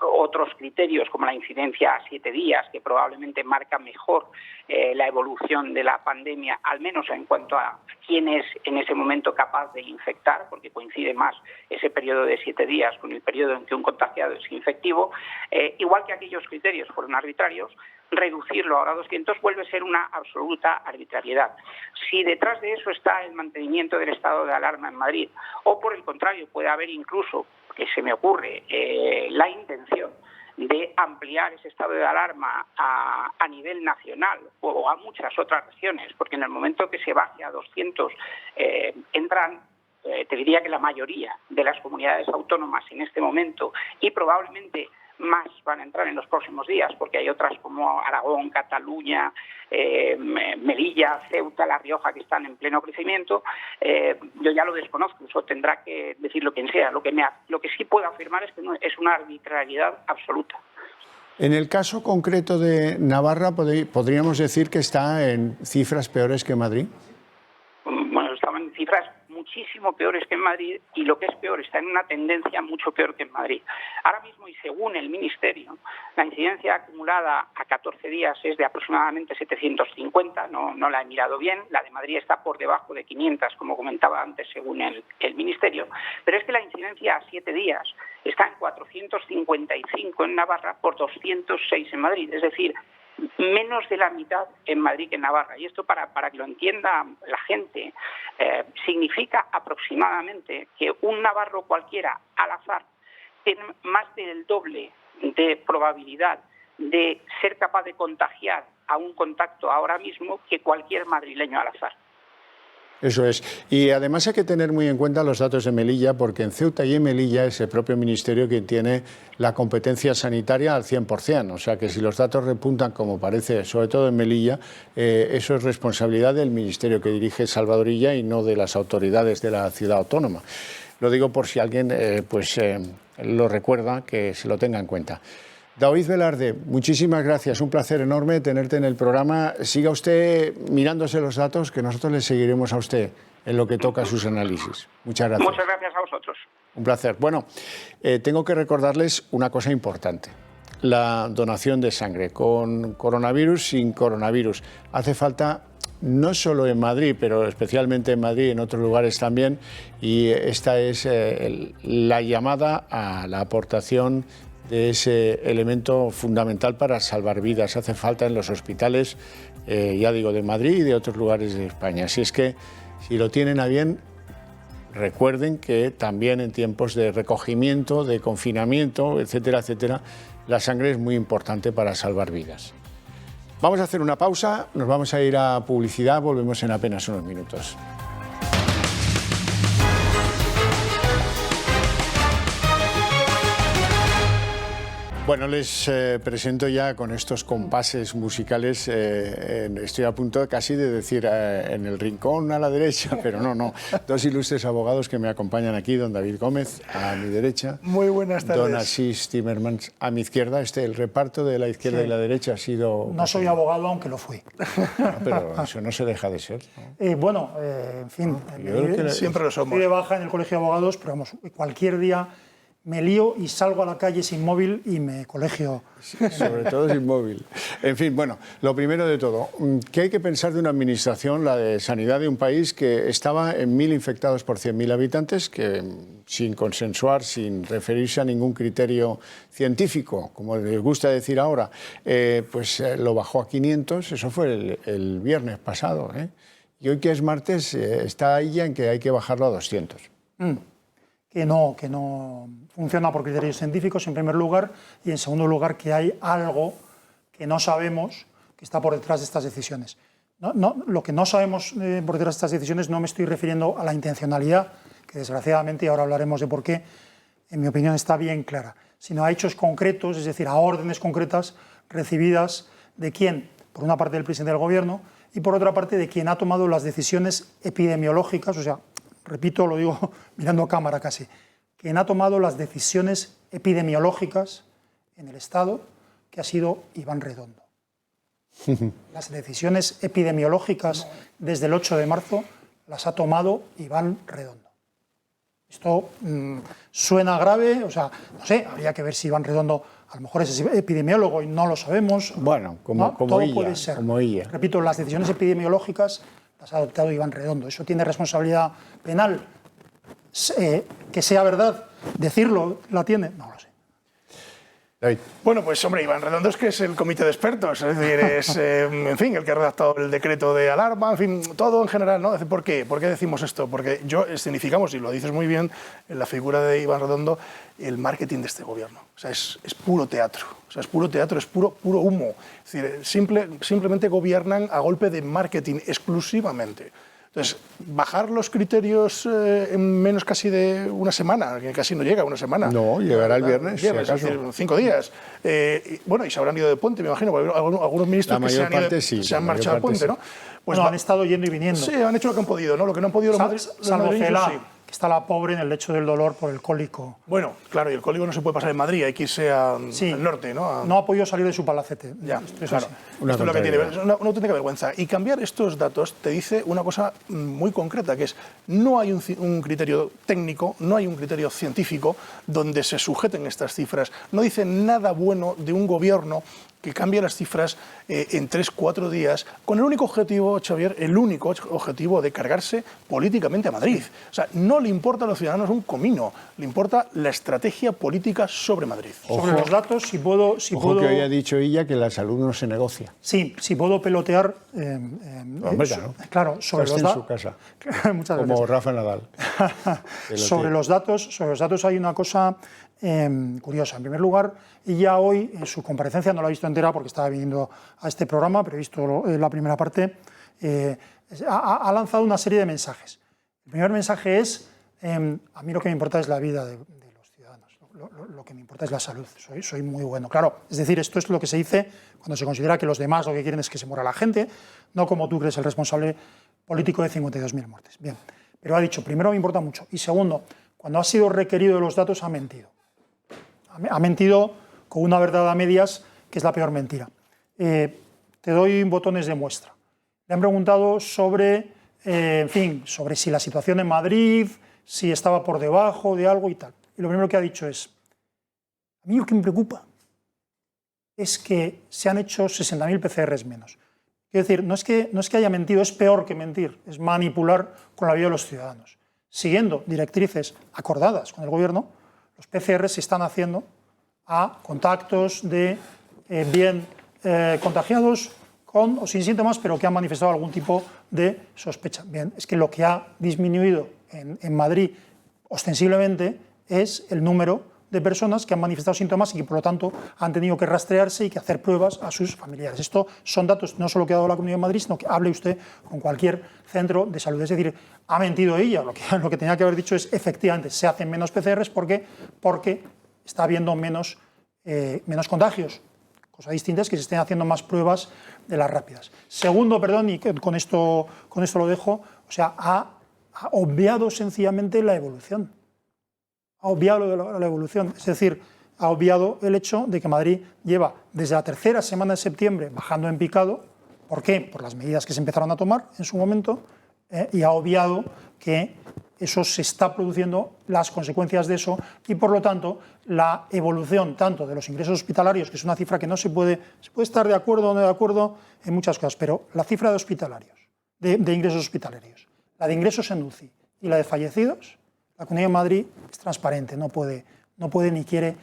otros criterios como la incidencia a 7 días, que probablemente marca mejor la evolución de la pandemia, al menos en cuanto a quién es en ese momento capaz de infectar, porque coincide más ese periodo de 7 días con el periodo en que un contagiado es infectivo. Igual que aquellos criterios fueron arbitrarios, reducirlo ahora a 200 vuelve a ser una absoluta arbitrariedad. Si detrás de eso está el mantenimiento del estado de alarma en Madrid, o por el contrario puede haber incluso, que se me ocurre, la intención de ampliar ese estado de alarma a nivel nacional o a muchas otras regiones, porque en el momento que se baje a 200 entran, te diría que la mayoría de las comunidades autónomas en este momento, y probablemente más van a entrar en los próximos días, porque hay otras como Aragón, Cataluña, Melilla, Ceuta, La Rioja, que están en pleno crecimiento. Yo ya lo desconozco, eso tendrá que decirlo quien sea. Lo que sí puedo afirmar es que es una arbitrariedad absoluta. En el caso concreto de Navarra, ¿podríamos decir que está en cifras peores que Madrid? Bueno, estaban en cifras muchísimo peores que en Madrid y lo que es peor, está en una tendencia mucho peor que en Madrid. Ahora mismo, y según el Ministerio, la incidencia acumulada a 14 días es de aproximadamente 750, no la he mirado bien, la de Madrid está por debajo de 500, como comentaba antes, según el Ministerio, pero es que la incidencia a 7 días está en 455 en Navarra por 206 en Madrid, es decir, menos de la mitad en Madrid que en Navarra. Y esto, para que lo entienda la gente, significa aproximadamente que un navarro cualquiera, al azar, tiene más del doble de probabilidad de ser capaz de contagiar a un contacto ahora mismo que cualquier madrileño al azar. Eso es. Y además hay que tener muy en cuenta los datos de Melilla, porque en Ceuta y en Melilla es el propio Ministerio quien tiene la competencia sanitaria al 100%. O sea que si los datos repuntan, como parece, sobre todo en Melilla, eso es responsabilidad del Ministerio que dirige Salvador Illa y no de las autoridades de la ciudad autónoma. Lo digo por si alguien lo recuerda, que se lo tenga en cuenta. David Velarde, muchísimas gracias, un placer enorme tenerte en el programa. Siga usted mirándose los datos, que nosotros le seguiremos a usted en lo que toca a sus análisis. Muchas gracias. Muchas gracias a vosotros. Un placer. Bueno, tengo que recordarles una cosa importante. La donación de sangre, con coronavirus, sin coronavirus. Hace falta, no solo en Madrid, pero especialmente en Madrid, en otros lugares también, y esta es la llamada a la aportación de ese elemento fundamental para salvar vidas. Hace falta en los hospitales, ya digo, de Madrid y de otros lugares de España. Así es que, si lo tienen a bien, recuerden que también en tiempos de recogimiento, de confinamiento, etcétera, etcétera, la sangre es muy importante para salvar vidas. Vamos a hacer una pausa, nos vamos a ir a publicidad, volvemos en apenas unos minutos. Bueno, les presento ya con estos compases musicales, estoy a punto casi de decir en el rincón a la derecha, pero no. Dos ilustres abogados que me acompañan aquí, don David Gómez a mi derecha. Muy buenas tardes. Don Asís Timmermans a mi izquierda. El reparto de la izquierda y la derecha ha sido... No soy abogado, aunque lo fui. No, pero eso no se deja de ser, ¿no? Bueno, en fin, siempre lo somos. Estoy de baja en el Colegio de Abogados, pero vamos, cualquier día me lío y salgo a la calle sin móvil y me colegio. Sobre todo sin móvil. En fin, bueno, lo primero de todo, ¿qué hay que pensar de una administración, la de sanidad de un país que estaba en 1.000 infectados por 100.000 habitantes, que sin consensuar, sin referirse a ningún criterio científico, como les gusta decir ahora, lo bajó a 500, eso fue el viernes pasado, y hoy que es martes está ahí ya en que hay que bajarlo a 200. Que no funciona por criterios científicos, en primer lugar, y en segundo lugar que hay algo que no sabemos que está por detrás de estas decisiones. Lo que no sabemos por detrás de estas decisiones, no me estoy refiriendo a la intencionalidad, que desgraciadamente, y ahora hablaremos de por qué, en mi opinión está bien clara, sino a hechos concretos, es decir, a órdenes concretas recibidas de quién, por una parte del presidente del Gobierno y por otra parte de quien ha tomado las decisiones epidemiológicas, o sea, repito, lo digo mirando a cámara casi, quien ha tomado las decisiones epidemiológicas en el Estado, que ha sido Iván Redondo. Las decisiones epidemiológicas desde el 8 de marzo las ha tomado Iván Redondo. Esto suena grave, o sea, no sé, habría que ver si Iván Redondo a lo mejor es epidemiólogo y no lo sabemos. Bueno, como todo puede ser. Repito, las decisiones epidemiológicas las ha adoptado Iván Redondo. ¿Eso tiene responsabilidad penal? Que sea verdad, decirlo, ¿la tiene? No lo sé. David. Bueno, pues hombre, Iván Redondo es que es el comité de expertos, es decir, es en fin, el que ha redactado el decreto de alarma, en fin, todo en general, ¿no? ¿Por qué? ¿Por qué decimos esto? Porque escenificamos, y lo dices muy bien, en la figura de Iván Redondo, el marketing de este gobierno. O sea, es puro teatro, es puro humo. Es decir, simplemente gobiernan a golpe de marketing exclusivamente. Entonces, bajar los criterios en menos casi de una semana, que casi no llega una semana. No, llegará el viernes, si acaso. Es decir, 5 días. Bueno, y se habrán ido de puente, me imagino, porque algunos ministros que se han marchado de puente, ¿no? Pues han estado yendo y viniendo. Sí, han hecho lo que han podido, ¿no? Lo que no han podido salvo Cela, que está la pobre en el lecho del dolor por el cólico. Bueno, claro, y el cólico no se puede pasar en Madrid, hay que irse al norte, ¿no? No ha podido salir de su palacete. Ya, claro. Una Esto es lo que tiene, es una auténtica vergüenza. Y cambiar estos datos te dice una cosa muy concreta, que es no hay un criterio técnico, no hay un criterio científico donde se sujeten estas cifras. No dice nada bueno de un gobierno que cambia las cifras en 3-4 días con el único objetivo, Xavier, el único objetivo de cargarse políticamente a Madrid. O sea, no le importa a los ciudadanos un comino, le importa la estrategia política sobre Madrid. Sobre los datos, si puedo... Ojo que hoy ha dicho ella que la salud no se negocia. Sí, si puedo pelotear... Hombre, claro, sobre los datos... en su casa, muchas como gracias. Rafa Nadal. sobre los datos hay una cosa curiosa. En primer lugar, ella hoy, en su comparecencia, no la he visto entera porque estaba viniendo a este programa, pero he visto la primera parte, ha lanzado una serie de mensajes. El primer mensaje es, a mí lo que me importa es la vida de los ciudadanos, lo que me importa es la salud, soy muy bueno. Claro, es decir, esto es lo que se dice cuando se considera que los demás lo que quieren es que se muera la gente, no como tú crees el responsable político de 52.000 muertes. Bien, pero ha dicho, primero me importa mucho, y segundo, cuando ha sido requerido de los datos ha mentido. Ha mentido con una verdad a medias, que es la peor mentira. Te doy botones de muestra. Le han preguntado sobre, sobre si la situación en Madrid, si estaba por debajo de algo y tal. Y lo primero que ha dicho es, a mí lo que me preocupa es que se han hecho 60.000 PCRs menos. Quiero decir, no es que haya mentido, es peor que mentir, es manipular con la vida de los ciudadanos. Siguiendo directrices acordadas con el Gobierno, los PCR se están haciendo a contactos de contagiados con o sin síntomas, pero que han manifestado algún tipo de sospecha. Bien, es que lo que ha disminuido en Madrid ostensiblemente es el número de personas que han manifestado síntomas y que, por lo tanto, han tenido que rastrearse y que hacer pruebas a sus familiares. Esto son datos no solo que ha dado la Comunidad de Madrid, sino que hable usted con cualquier centro de salud. Es decir, ha mentido ella. Lo que tenía que haber dicho es, efectivamente, se hacen menos PCRs porque está habiendo menos contagios. Cosa distinta es que se estén haciendo más pruebas de las rápidas. Segundo, perdón, y con esto lo dejo, o sea, ha obviado sencillamente la evolución. Ha obviado la evolución, es decir, ha obviado el hecho de que Madrid lleva desde la tercera semana de septiembre bajando en picado. ¿Por qué? Por las medidas que se empezaron a tomar en su momento, y ha obviado que eso se está produciendo, las consecuencias de eso, y por lo tanto la evolución tanto de los ingresos hospitalarios, que es una cifra que no se puede estar de acuerdo o no de acuerdo en muchas cosas, pero la cifra de hospitalarios, de ingresos hospitalarios, la de ingresos en UCI y la de fallecidos, la Comunidad de Madrid es transparente, no puede ni quiere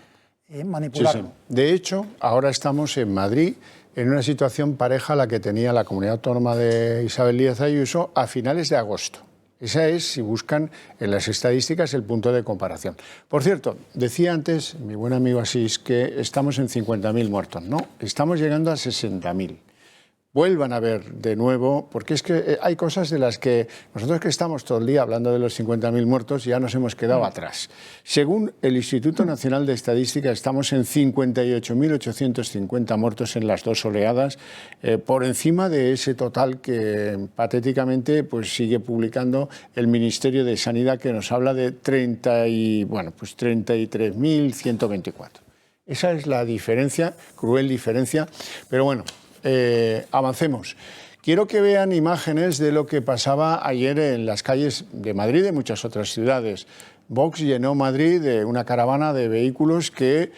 manipularlo. Sí. De hecho, ahora estamos en Madrid en una situación pareja a la que tenía la Comunidad Autónoma de Isabel Díaz Ayuso a finales de agosto. Esa es, si buscan en las estadísticas, el punto de comparación. Por cierto, decía antes mi buen amigo Asís que estamos en 50.000 muertos. No, estamos llegando a 60.000. Vuelvan a ver de nuevo, porque es que hay cosas de las que nosotros que estamos todo el día hablando de los 50.000 muertos ya nos hemos quedado atrás. Según el Instituto Nacional de Estadística, estamos en 58.850 muertos en las dos oleadas, por encima de ese total que patéticamente pues sigue publicando el Ministerio de Sanidad, que nos habla de 33.124. Esa es la diferencia, cruel diferencia, pero bueno. Avancemos. Quiero que vean imágenes de lo que pasaba ayer en las calles de Madrid y de muchas otras ciudades. Vox llenó Madrid de una caravana de vehículos que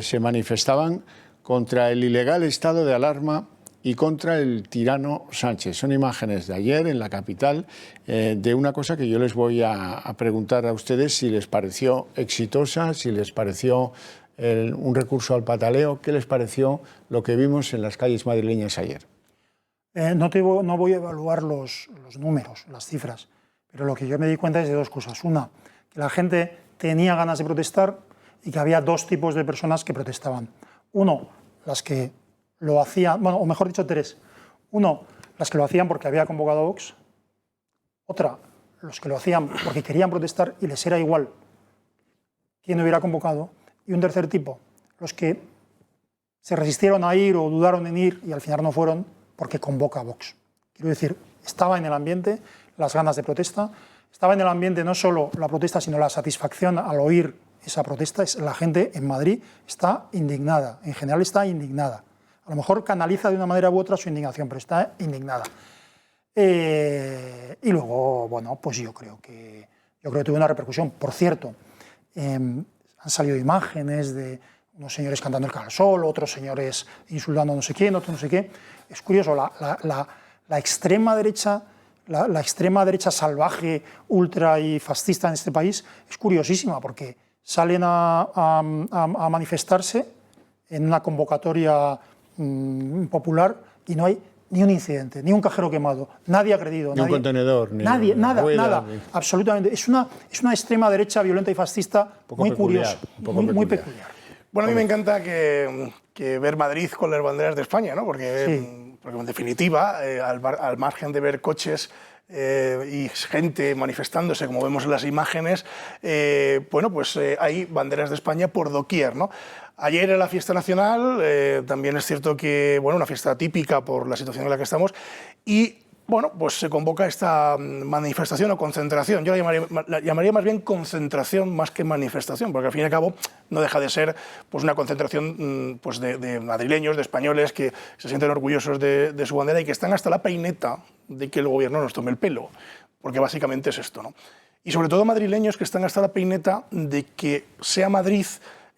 se manifestaban contra el ilegal estado de alarma y contra el tirano Sánchez. Son imágenes de ayer en la capital de una cosa que yo les voy a preguntar a ustedes si les pareció exitosa, si les pareció un recurso al pataleo. ¿Qué les pareció lo que vimos en las calles madrileñas ayer? No voy a evaluar los números, las cifras, pero lo que yo me di cuenta es de dos cosas. Una, que la gente tenía ganas de protestar y que había dos tipos de personas que protestaban. Uno, las que lo hacían, bueno, o mejor dicho, tres. Uno, las que lo hacían porque había convocado a Vox. Otra, los que lo hacían porque querían protestar y les era igual quién hubiera convocado. Y un tercer tipo, los que se resistieron a ir o dudaron en ir y al final no fueron porque convoca a Vox. Quiero decir, estaba en el ambiente las ganas de protesta estaba en el ambiente no solo la protesta, sino la satisfacción al oír esa protesta. La gente en Madrid está indignada, en general está indignada. A lo mejor canaliza de una manera u otra su indignación, pero está indignada. Y luego, bueno, pues yo creo que tuvo una repercusión. Por cierto, han salido imágenes de unos señores cantando el Canal Sol, otros señores insultando a no sé quién, otros no sé qué. Es curioso, la extrema derecha, la extrema derecha salvaje, ultra y fascista en este país es curiosísima, porque salen a manifestarse en una convocatoria popular y no hay ni un incidente, ni un cajero quemado, nadie agredido. Ni un contenedor. Nadie, nada, absolutamente. Es una extrema derecha violenta y fascista muy curiosa, muy peculiar. Bueno, a mí me encanta que ver Madrid con las banderas de España, ¿no? Porque en definitiva, al margen de ver coches y gente manifestándose, como vemos en las imágenes, bueno, pues hay banderas de España por doquier, ¿no? Ayer era la fiesta nacional, también es cierto que, bueno, una fiesta típica por la situación en la que estamos, y bueno, pues se convoca esta manifestación o concentración. Yo la llamaría más bien concentración más que manifestación, porque al fin y al cabo no deja de ser pues una concentración pues de madrileños, de españoles que se sienten orgullosos de su bandera y que están hasta la peineta de que el gobierno nos tome el pelo, porque básicamente es esto, ¿no? Y sobre todo madrileños que están hasta la peineta de que sea Madrid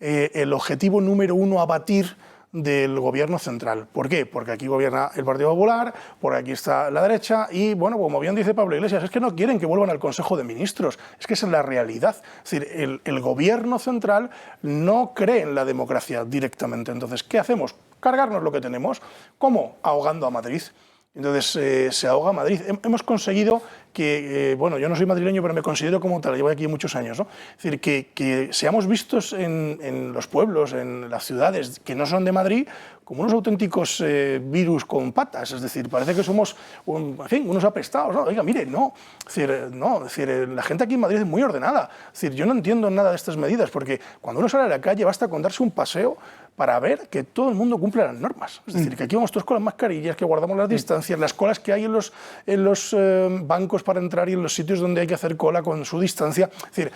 el objetivo número uno a batir del gobierno central. ¿Por qué? Porque aquí gobierna el Partido Popular, por aquí está la derecha y, bueno, como bien dice Pablo Iglesias, es que no quieren que vuelvan al Consejo de Ministros, es que esa es la realidad. Es decir, el gobierno central no cree en la democracia directamente. Entonces, ¿qué hacemos? Cargarnos lo que tenemos. ¿Cómo? Ahogando a Madrid. Entonces se ahoga Madrid. Hemos conseguido que, bueno, yo no soy madrileño, pero me considero como tal, llevo aquí muchos años, ¿no? Es decir, que seamos vistos en los pueblos, en las ciudades que no son de Madrid, como unos auténticos virus con patas. Es decir, parece que somos, en fin, unos apestados, ¿no? Oiga, mire, no. Es decir, la gente aquí en Madrid es muy ordenada. Es decir, yo no entiendo nada de estas medidas, porque cuando uno sale a la calle basta con darse un paseo para ver que todo el mundo cumple las normas. Es decir, que aquí vamos todos con las mascarillas, que guardamos las distancias, las colas que hay en los bancos para entrar y en los sitios donde hay que hacer cola con su distancia. Es decir,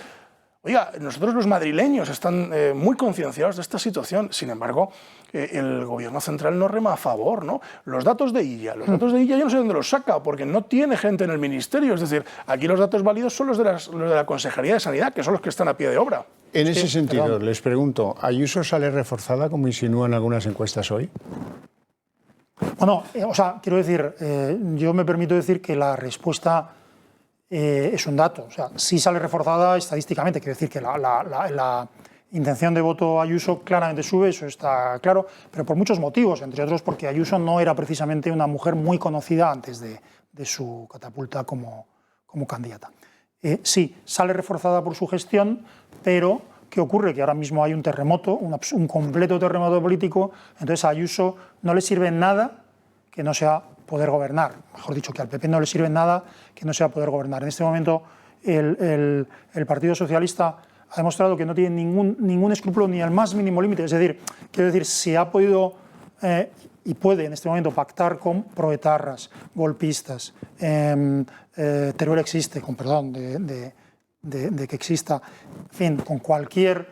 oiga, nosotros los madrileños están muy concienciados de esta situación. Sin embargo, el gobierno central no rema a favor, ¿no? Los datos de Illa yo no sé dónde los saca, porque no tiene gente en el ministerio. Es decir, aquí los datos válidos son los de la Consejería de Sanidad, que son los que están a pie de obra. En ese sentido, les pregunto, ¿Ayuso sale reforzada, como insinúan algunas encuestas hoy? Bueno, o sea, quiero decir, yo me permito decir que la respuesta es un dato. O sea, sí sale reforzada estadísticamente, quiero decir que la intención de voto Ayuso claramente sube, eso está claro, pero por muchos motivos, entre otros porque Ayuso no era precisamente una mujer muy conocida antes de su catapulta como candidata. Sí, sale reforzada por su gestión, pero ¿qué ocurre? Que ahora mismo hay un terremoto, un completo terremoto político, entonces a Ayuso no le sirve nada que no sea poder gobernar. Mejor dicho, que al PP no le sirve nada que no sea poder gobernar. En este momento el Partido Socialista ha demostrado que no tiene ningún escrúpulo ni el más mínimo límite. Es decir, quiero decir, si ha podido y puede en este momento pactar con proetarras, golpistas, Teruel existe, con perdón de que exista, en fin, con cualquier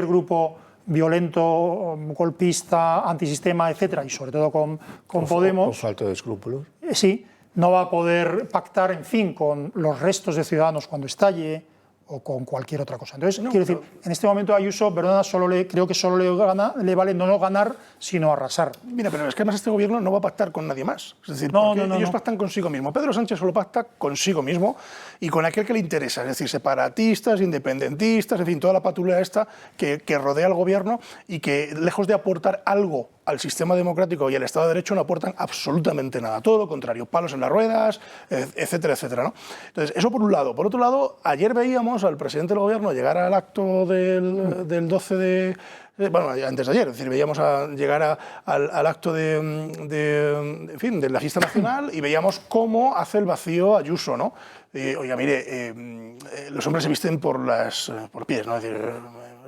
grupo violento, golpista, antisistema, etcétera, y sobre todo con Podemos. ¿O falta de escrúpulos? Sí, no va a poder pactar, en fin, con los restos de Ciudadanos cuando estalle o con cualquier otra cosa. Entonces, quiero decir, en este momento a Ayuso, perdona, creo que solo le vale no ganar, sino arrasar. Mira, pero es que además este gobierno no va a pactar con nadie más. Es decir, ellos pactan consigo mismo. Pedro Sánchez solo pacta consigo mismo y con aquel que le interesa, es decir, separatistas, independentistas, en fin, toda la patrulla esta que rodea al gobierno y que, lejos de aportar algo al sistema democrático y al Estado de Derecho, no aportan absolutamente nada. Todo lo contrario, palos en las ruedas, etcétera, etcétera, ¿no? Entonces, eso por un lado. Por otro lado, ayer veíamos al presidente del gobierno llegar al acto del 12 de... Bueno, antes de ayer, es decir, veíamos llegar al acto en fin, de la fiesta nacional y veíamos cómo hace el vacío Ayuso, ¿no? Oiga, mire, los hombres se visten por pies, ¿no? Es decir,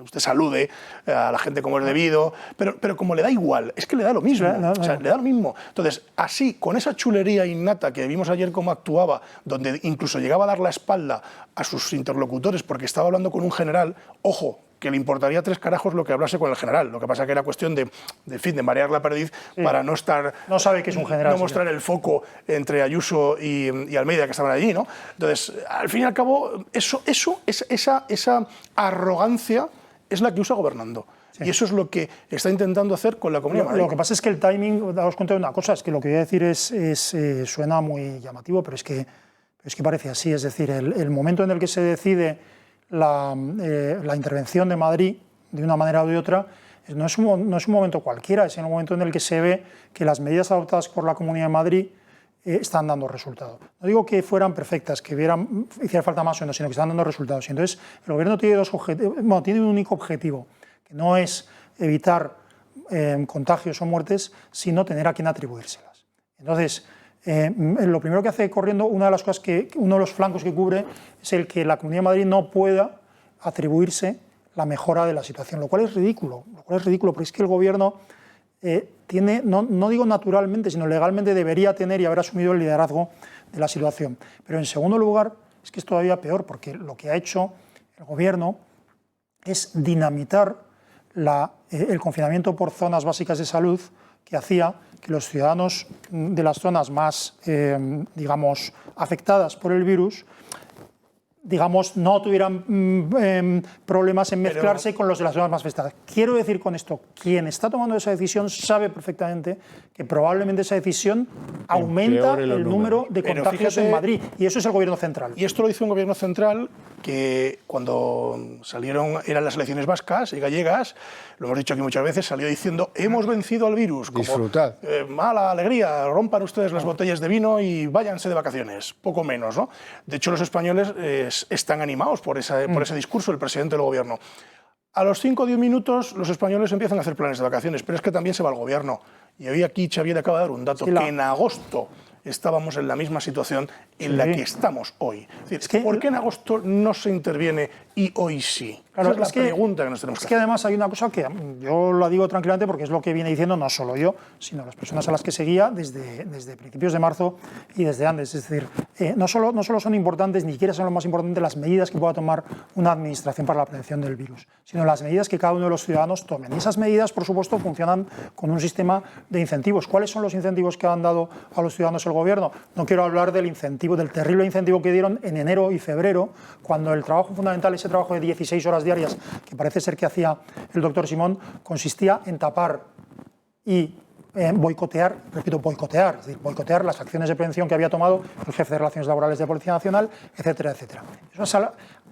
usted salude a la gente como es debido, pero como le da igual, es que le da lo mismo, o sea, le da lo mismo. Entonces, así, con esa chulería innata que vimos ayer cómo actuaba, donde incluso llegaba a dar la espalda a sus interlocutores porque estaba hablando con un general, ojo, que le importaría 3 carajos lo que hablase con el general. Lo que pasa que era cuestión de marear la perdiz para no estar... No sabe que es un general. No mostrar el foco entre Ayuso y Almeida, que estaban allí, ¿no? Entonces, al fin y al cabo, esa arrogancia es la que usa gobernando. Sí. Y eso es lo que está intentando hacer con la Comunidad de Madrid. Lo que pasa es que el timing, daos cuenta de una cosa, es que lo que voy a decir suena muy llamativo, pero es que parece así. Es decir, el momento en el que se decide la intervención de Madrid, de una manera u de otra, no es un momento cualquiera, es el momento en el que se ve que las medidas adoptadas por la Comunidad de Madrid están dando resultados. No digo que fueran perfectas, que hiciera falta más o menos, sino que están dando resultados. Y entonces, el Gobierno tiene tiene un único objetivo, que no es evitar contagios o muertes, sino tener a quien atribuírselas. Entonces, lo primero que hace corriendo, uno de los flancos que cubre es el que la Comunidad de Madrid no pueda atribuirse la mejora de la situación, lo cual es ridículo, porque es que el Gobierno tiene, no digo naturalmente, sino legalmente debería tener y haber asumido el liderazgo de la situación. Pero en segundo lugar, es que es todavía peor, porque lo que ha hecho el Gobierno es dinamitar el confinamiento por zonas básicas de salud, que hacía que los ciudadanos de las zonas más, digamos, afectadas por el virus, digamos, no tuvieran problemas en mezclarse con los de las zonas más afectadas. Quiero decir con esto, quien está tomando esa decisión sabe perfectamente que probablemente esa decisión aumenta el número de contagios en Madrid, y eso es el Gobierno central. Y esto lo hizo un Gobierno central que cuando eran las elecciones vascas y gallegas, lo hemos dicho aquí muchas veces, salió diciendo hemos vencido al virus. Disfrutad. Mala alegría, rompan ustedes las botellas de vino y váyanse de vacaciones, poco menos, ¿no? De hecho, los españoles están animados por ese discurso del presidente del Gobierno. A los 5 o 10 minutos los españoles empiezan a hacer planes de vacaciones, pero es que también se va el Gobierno. Y hoy aquí Xavier acaba de dar un dato, que en agosto estábamos en la misma situación en la que estamos hoy. Es decir, ¿por qué en agosto no se interviene y hoy sí? Claro, esa es la pregunta que nos tenemos que hacer. Es que además hay una cosa que yo la digo tranquilamente porque es lo que viene diciendo no solo yo, sino las personas a las que seguía desde principios de marzo y desde antes. Es decir, no solo son importantes, ni siquiera son lo más importante las medidas que pueda tomar una administración para la prevención del virus, sino las medidas que cada uno de los ciudadanos tomen. Y esas medidas, por supuesto, funcionan con un sistema de incentivos. ¿Cuáles son los incentivos que han dado a los ciudadanos el Gobierno? No quiero hablar del terrible incentivo que dieron en enero y febrero, cuando el trabajo fundamental, ese trabajo de 16 horas diarias, que parece ser que hacía el doctor Simón, consistía en tapar y boicotear, es decir, boicotear las acciones de prevención que había tomado el jefe de Relaciones Laborales de Policía Nacional, etcétera, etcétera.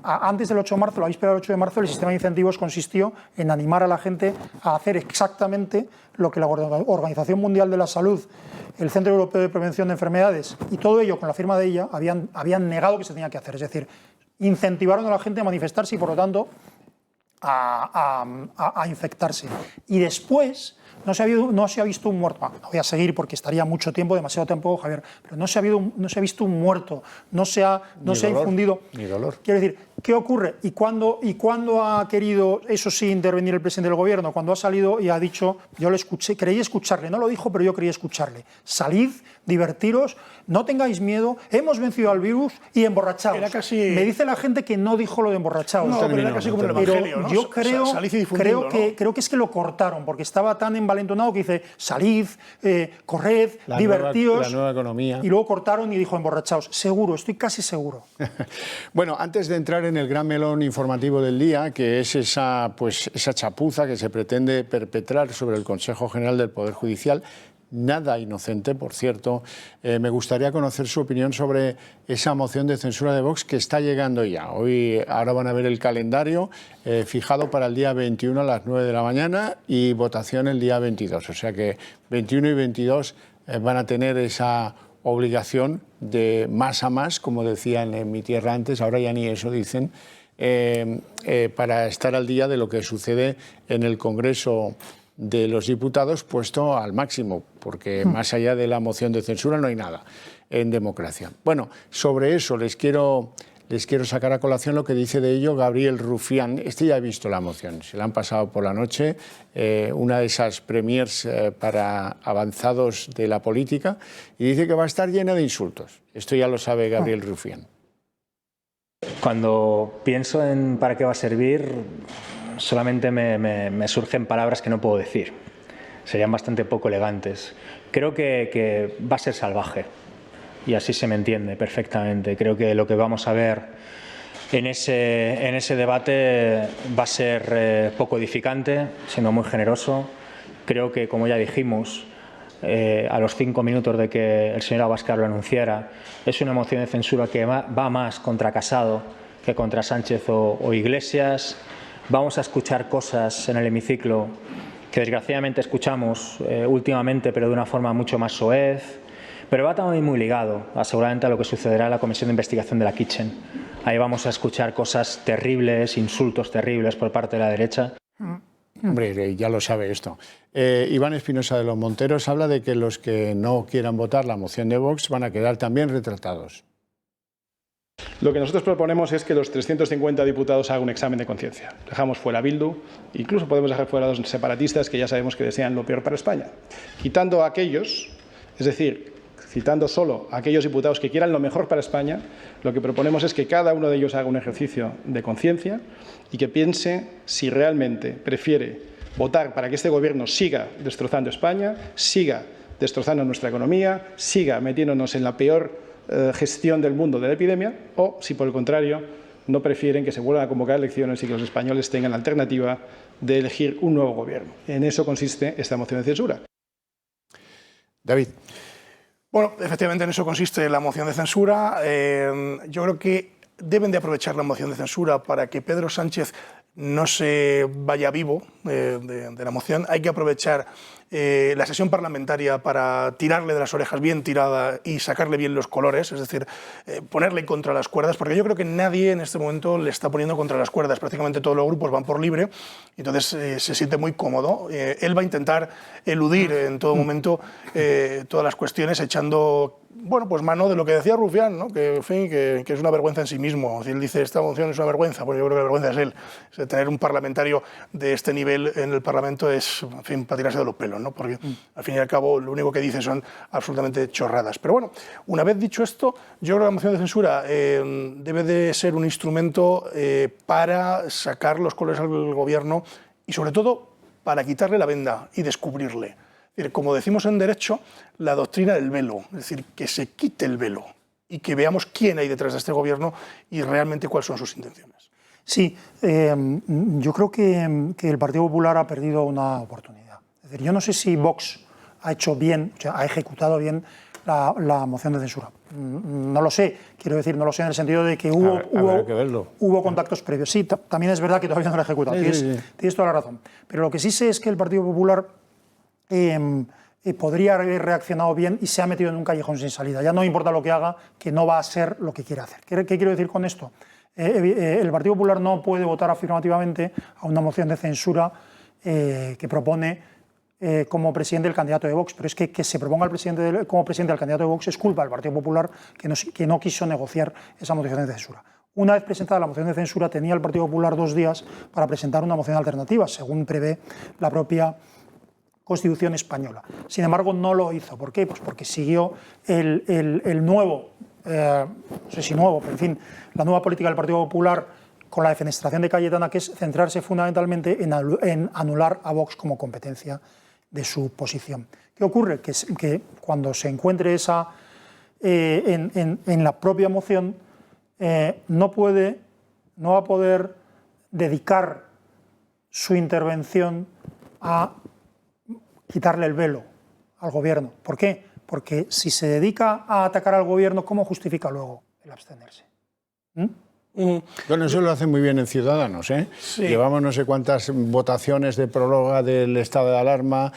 Antes del 8 de marzo, la víspera del 8 de marzo, el sistema de incentivos consistió en animar a la gente a hacer exactamente lo que la Organización Mundial de la Salud, el Centro Europeo de Prevención de Enfermedades y todo ello con la firma de ella habían negado que se tenía que hacer. Es decir, incentivaron a la gente a manifestarse y, por lo tanto, a infectarse. Y después no se ha visto un muerto. No voy a seguir porque estaría demasiado tiempo, Javier, pero no se ha visto un muerto, no se ha infundido. Ni dolor. Quiero decir, ¿qué ocurre? ¿Y cuándo ha querido, eso sí, intervenir el presidente del Gobierno? Cuando ha salido y ha dicho, yo le escuché, creí escucharle, no lo dijo, pero yo creí escucharle. Salid, divertiros, no tengáis miedo, hemos vencido al virus y emborrachaos. Me dice la gente que no dijo lo de emborrachaos. No, pero era casi como el Evangelio, ¿no? Yo creo que es que lo cortaron, porque estaba tan envalentonado que dice, salid, corred, divertíos. La nueva economía. Y luego cortaron y dijo, emborrachaos. Seguro, estoy casi seguro. Bueno, antes de entrar en el gran melón informativo del día, que es esa chapuza que se pretende perpetrar sobre el Consejo General del Poder Judicial, nada inocente, por cierto, me gustaría conocer su opinión sobre esa moción de censura de Vox que está llegando ya. Ahora van a ver el calendario fijado para el día 21 a las 9 de la mañana y votación el día 22. O sea que 21 y 22 van a tener esa obligación de más a más, como decían en mi tierra antes, ahora ya ni eso dicen, para estar al día de lo que sucede en el Congreso de los Diputados, puesto al máximo, porque más allá de la moción de censura no hay nada en democracia. Bueno, sobre eso les quiero les quiero sacar a colación lo que dice de ello Gabriel Rufián. Este ya ha visto la moción, se la han pasado por la noche, una de esas premiers para avanzados de la política, y dice que va a estar llena de insultos. Esto ya lo sabe Gabriel Rufián. Cuando pienso en para qué va a servir, solamente me surgen palabras que no puedo decir. Serían bastante poco elegantes. Creo que va a ser salvaje. Y así se me entiende perfectamente. Creo que lo que vamos a ver en ese debate va a ser poco edificante, sino muy generoso. Creo que, como ya dijimos, a los 5 minutos de que el señor Abascal lo anunciara, es una moción de censura que va más contra Casado que contra Sánchez o Iglesias. Vamos a escuchar cosas en el hemiciclo que desgraciadamente escuchamos últimamente, pero de una forma mucho más soez. Pero va también muy ligado seguramente a lo que sucederá en la Comisión de Investigación de la Kitchen. Ahí vamos a escuchar cosas terribles, insultos terribles por parte de la derecha. Hombre, ya lo sabe esto. Iván Espinosa de los Monteros habla de que los que no quieran votar la moción de Vox van a quedar también retratados. Lo que nosotros proponemos es que los 350 diputados hagan un examen de conciencia. Dejamos fuera a Bildu, incluso podemos dejar fuera a los separatistas que ya sabemos que desean lo peor para España. Quitando a aquellos, es decir, citando solo a aquellos diputados que quieran lo mejor para España, lo que proponemos es que cada uno de ellos haga un ejercicio de conciencia y que piense si realmente prefiere votar para que este Gobierno siga destrozando España, siga destrozando nuestra economía, siga metiéndonos en la peor gestión del mundo de la epidemia, o si por el contrario no prefieren que se vuelvan a convocar elecciones y que los españoles tengan la alternativa de elegir un nuevo Gobierno. En eso consiste esta moción de censura. David. Bueno, efectivamente en eso consiste la moción de censura. Yo creo que deben de aprovechar la moción de censura para que Pedro Sánchez no se vaya vivo de la moción. Hay que aprovechar la sesión parlamentaria para tirarle de las orejas bien tirada y sacarle bien los colores, es decir, ponerle contra las cuerdas, porque yo creo que nadie en este momento le está poniendo contra las cuerdas. Prácticamente todos los grupos van por libre, entonces se siente muy cómodo. Él va a intentar eludir en todo momento todas las cuestiones, echando pues mano de lo que decía Rufián, ¿no? Que, en fin, que es una vergüenza en sí mismo. Si él dice esta moción es una vergüenza, pues yo creo que la vergüenza es él. Tener un parlamentario de este nivel en el Parlamento es, en fin, para tirarse de los pelos, ¿no? Porque al fin y al cabo lo único que dice son absolutamente chorradas. Pero bueno, una vez dicho esto, yo creo que la moción de censura debe de ser un instrumento para sacar los colores al Gobierno y sobre todo para quitarle la venda y descubrirle. Como decimos en Derecho, la doctrina del velo, es decir, que se quite el velo y que veamos quién hay detrás de este Gobierno y realmente cuáles son sus intenciones. Sí, yo creo que el Partido Popular ha perdido una oportunidad. Es decir, yo no sé si Vox ha hecho bien, o sea, ha ejecutado bien la moción de censura. No lo sé, quiero decir, no lo sé en el sentido de que hubo contactos previos. Sí, también es verdad que todavía no lo ha ejecutado, tienes toda la razón. Pero lo que sí sé es que el Partido Popular podría haber reaccionado bien y se ha metido en un callejón sin salida. Ya no importa lo que haga, que no va a ser lo que quiere hacer. ¿Qué quiero decir con esto? El Partido Popular no puede votar afirmativamente a una moción de censura que propone como presidente el candidato de Vox, pero es que se proponga como presidente al candidato de Vox es culpa del Partido Popular que no quiso negociar esa moción de censura. Una vez presentada la moción de censura, tenía el Partido Popular 2 días para presentar una moción alternativa, según prevé la propia Constitución española. Sin embargo, no lo hizo. ¿Por qué? Pues porque siguió el nuevo, no sé si nuevo, pero en fin, la nueva política del Partido Popular con la defenestración de Cayetana, que es centrarse fundamentalmente en anular a Vox como competencia de su posición. ¿Qué ocurre? Que cuando se encuentre esa en la propia moción, no va a poder dedicar su intervención a quitarle el velo al Gobierno. ¿Por qué? Porque si se dedica a atacar al Gobierno, ¿cómo justifica luego el abstenerse? Bueno, eso lo hacen muy bien en Ciudadanos, ¿eh? Sí. Llevamos no sé cuántas votaciones de prórroga del estado de alarma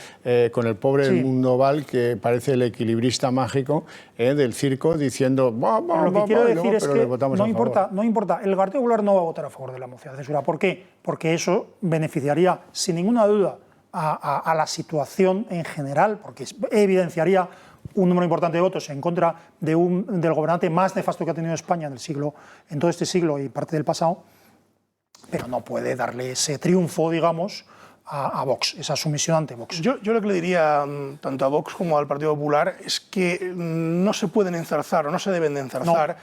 con el pobre Mundo Val, que parece el equilibrista mágico del circo, diciendo lo que quiero decir es que no importa, el Partido Popular no va a votar a favor de la moción de censura. ¿Por qué? Porque eso beneficiaría, sin ninguna duda, a la situación en general, porque evidenciaría un número importante de votos en contra del gobernante más nefasto que ha tenido España en todo este siglo y parte del pasado, pero no puede darle ese triunfo, digamos, a Vox, esa sumisión ante Vox. Yo lo que le diría tanto a Vox como al Partido Popular es que no se pueden enzarzar o no se deben de enzarzar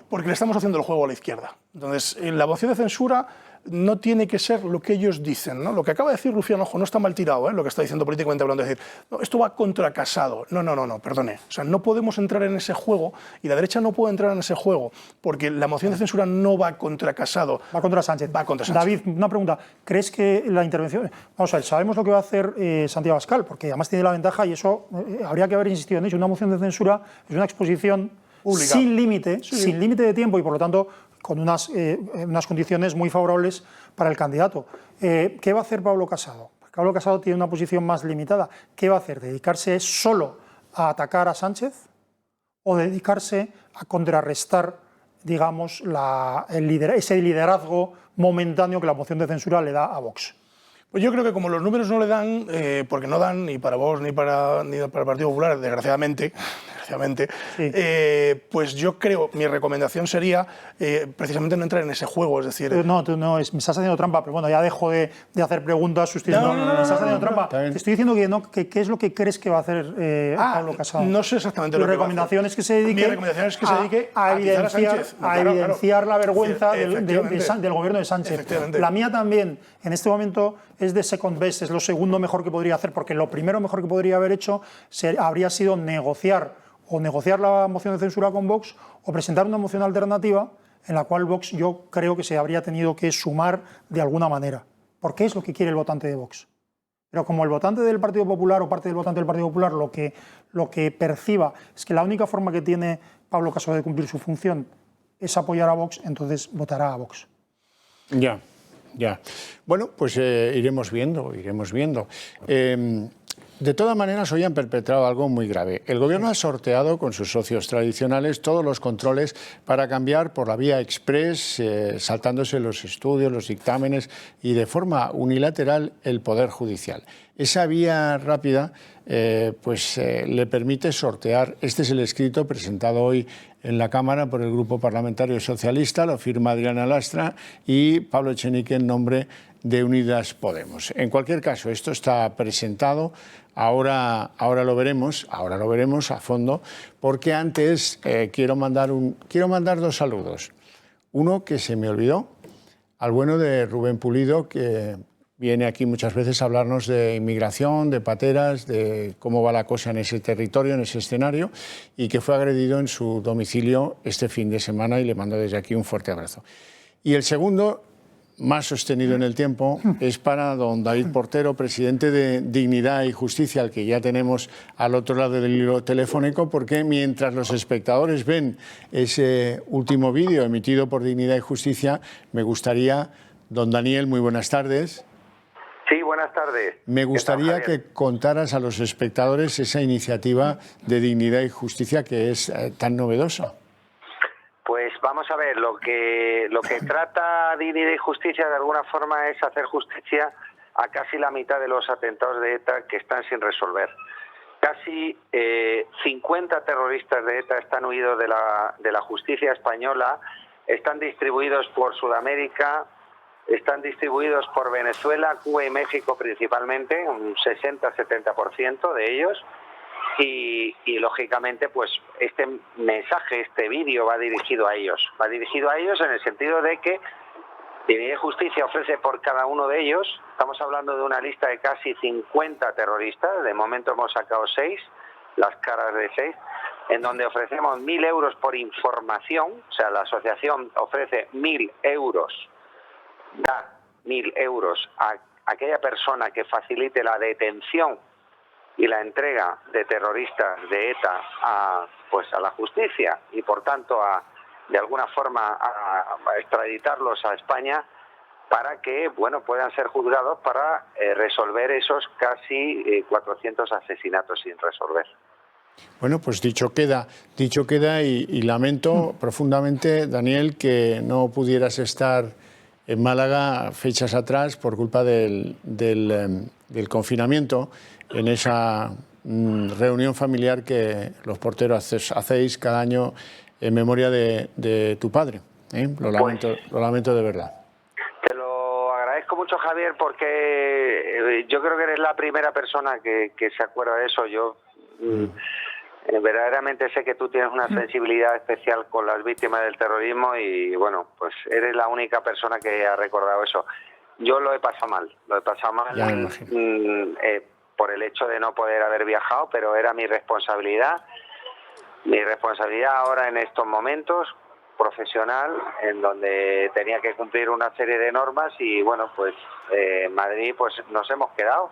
porque le estamos haciendo el juego a la izquierda. Entonces, la moción de censura no tiene que ser lo que ellos dicen, ¿no? Lo que acaba de decir Rufián, ojo, no está mal tirado, lo que está diciendo políticamente hablando, es decir, no, esto va contra Casado. No, perdone. O sea, no podemos entrar en ese juego y la derecha no puede entrar en ese juego porque la moción de censura no va contra Casado. Va contra Sánchez. Va contra Sánchez. David, una pregunta. ¿Crees que la intervención... Vamos a ver, sabemos lo que va a hacer Santiago Abascal, porque además tiene la ventaja, y eso habría que haber insistido en ello, una moción de censura es una exposición pública, sin límite, sin límite de tiempo y por lo tanto con unas condiciones muy favorables para el candidato. ¿Qué va a hacer Pablo Casado? Pablo Casado tiene una posición más limitada. ¿Qué va a hacer? ¿Dedicarse solo a atacar a Sánchez o dedicarse a contrarrestar, digamos, ese liderazgo momentáneo que la moción de censura le da a Vox? Pues yo creo que como los números no le dan, porque no dan ni para Vox ni para el Partido Popular, desgraciadamente, sí. Pues yo creo, mi recomendación sería precisamente no entrar en ese juego, es decir... No, tú no, me estás haciendo trampa, pero bueno, ya dejo de hacer preguntas sustituyendo. No, me estás haciendo trampa. Te estoy diciendo que qué es lo que crees que va a hacer Pablo Casado. No sé exactamente lo que va a hacer. Mi recomendación es que se dedique a evidenciar la vergüenza del gobierno de Sánchez. La mía también, en este momento, es de second best, es lo segundo mejor que podría hacer, porque lo primero mejor que podría haber hecho habría sido negociar la moción de censura con Vox o presentar una moción alternativa en la cual Vox yo creo que se habría tenido que sumar de alguna manera, porque es lo que quiere el votante de Vox. Pero como el votante del Partido Popular o parte del votante del Partido Popular lo que perciba es que la única forma que tiene Pablo Casado de cumplir su función es apoyar a Vox, entonces votará a Vox. Ya. Bueno, pues iremos viendo. De todas maneras, hoy han perpetrado algo muy grave. El Gobierno ha sorteado con sus socios tradicionales todos los controles para cambiar por la vía express, saltándose los estudios, los dictámenes y de forma unilateral el Poder Judicial. Esa vía rápida le permite sortear. Este es el escrito presentado hoy en la Cámara por el Grupo Parlamentario Socialista, lo firma Adriana Lastra y Pablo Echenique en nombre de Unidas Podemos. En cualquier caso, esto está presentado, ahora lo veremos a fondo, porque antes quiero mandar dos saludos. Uno que se me olvidó, al bueno de Rubén Pulido, que viene aquí muchas veces a hablarnos de inmigración, de pateras, de cómo va la cosa en ese territorio, en ese escenario, y que fue agredido en su domicilio este fin de semana y le mando desde aquí un fuerte abrazo. Y el segundo, más sostenido en el tiempo, es para don David Portero, presidente de Dignidad y Justicia, al que ya tenemos al otro lado del hilo telefónico, porque mientras los espectadores ven ese último vídeo emitido por Dignidad y Justicia, me gustaría, don Daniel, muy buenas tardes. Sí, buenas tardes. Me gustaría que contaras a los espectadores esa iniciativa de Dignidad y Justicia que es tan novedosa. Pues vamos a ver, lo que trata Dignidad y Justicia de alguna forma es hacer justicia a casi la mitad de los atentados de ETA que están sin resolver. Casi 50 terroristas de ETA están huidos de la justicia española, están distribuidos por Sudamérica, están distribuidos por Venezuela, Cuba y México principalmente, un 60-70% de ellos. Y lógicamente, pues este mensaje, este vídeo va dirigido a ellos. Va dirigido a ellos en el sentido de que Dignidad y Justicia ofrece por cada uno de ellos, estamos hablando de una lista de casi 50 terroristas, de momento hemos sacado 6, las caras de 6, en donde ofrecemos 1.000 euros por información, o sea, la asociación ofrece 1.000 euros, da 1.000 euros a aquella persona que facilite la detención y la entrega de terroristas de ETA a la justicia y por tanto de alguna forma a extraditarlos a España para que puedan ser juzgados para resolver esos casi 400 asesinatos sin resolver. Bueno, pues dicho queda y lamento profundamente, Daniel, que no pudieras estar en Málaga fechas atrás por culpa del del confinamiento en esa reunión familiar que los porteros hacéis cada año en memoria de tu padre. Lo lamento de verdad. Te lo agradezco mucho, Javier, porque yo creo que eres la primera persona que se acuerda de eso. Yo verdaderamente sé que tú tienes una sensibilidad especial con las víctimas del terrorismo y, bueno, pues eres la única persona que ha recordado eso. Yo lo he pasado mal por el hecho de no poder haber viajado, pero era mi responsabilidad ahora en estos momentos profesional, en donde tenía que cumplir una serie de normas y, bueno, pues en Madrid pues nos hemos quedado.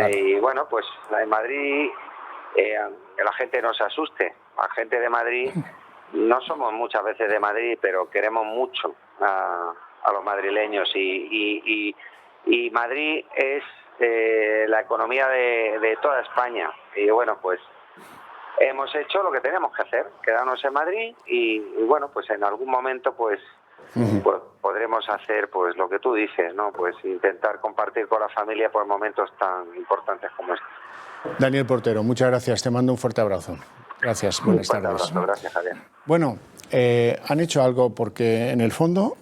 Y, bueno, pues en Madrid, que la gente no se asuste, la gente de Madrid, no somos muchas veces de Madrid, pero queremos mucho a los madrileños y Madrid es la economía de toda España y, bueno, pues hemos hecho lo que tenemos que hacer, quedarnos en Madrid y bueno, pues en algún momento pues podremos hacer pues lo que tú dices, ¿no? Pues intentar compartir con la familia por momentos tan importantes como este. Daniel Portero, muchas gracias, te mando un fuerte abrazo. Gracias, buenas tardes. Gracias, Javier. Bueno, han hecho algo porque, en el fondo,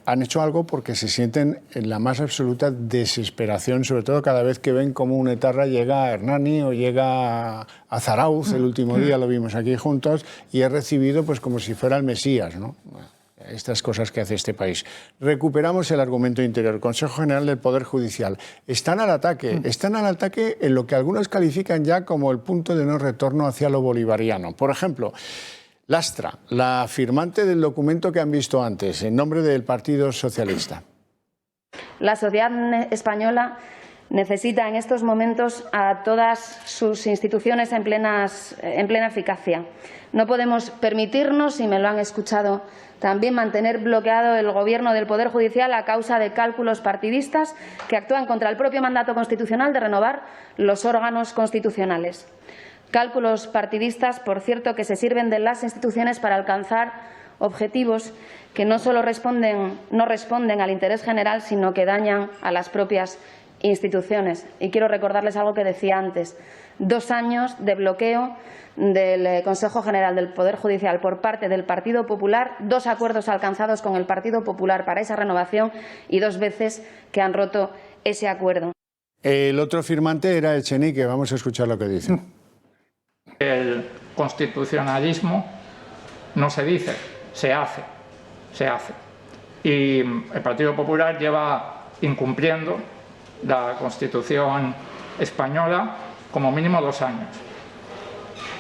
porque se sienten en la más absoluta desesperación, sobre todo cada vez que ven cómo un etarra llega a Hernani o llega a Zarauz, el último día lo vimos aquí juntos, y es recibido pues como si fuera el Mesías, ¿no? Estas cosas que hace este país. Recuperamos el argumento interior. El Consejo General del Poder Judicial. Están al ataque en lo que algunos califican ya como el punto de no retorno hacia lo bolivariano. Por ejemplo, Lastra, la firmante del documento que han visto antes, en nombre del Partido Socialista. La sociedad española necesita en estos momentos a todas sus instituciones en plena eficacia. No podemos permitirnos, y me lo han escuchado también, mantener bloqueado el Gobierno del Poder Judicial a causa de cálculos partidistas que actúan contra el propio mandato constitucional de renovar los órganos constitucionales. Cálculos partidistas, por cierto, que se sirven de las instituciones para alcanzar objetivos que no solo no responden al interés general, sino que dañan a las propias instituciones. Y quiero recordarles algo que decía antes. 2 años de bloqueo del Consejo General del Poder Judicial por parte del Partido Popular, 2 acuerdos alcanzados con el Partido Popular para esa renovación y 2 veces que han roto ese acuerdo. El otro firmante era Echenique. Vamos a escuchar lo que dice. El constitucionalismo no se dice, se hace. Y el Partido Popular lleva incumpliendo la Constitución española como mínimo 2 años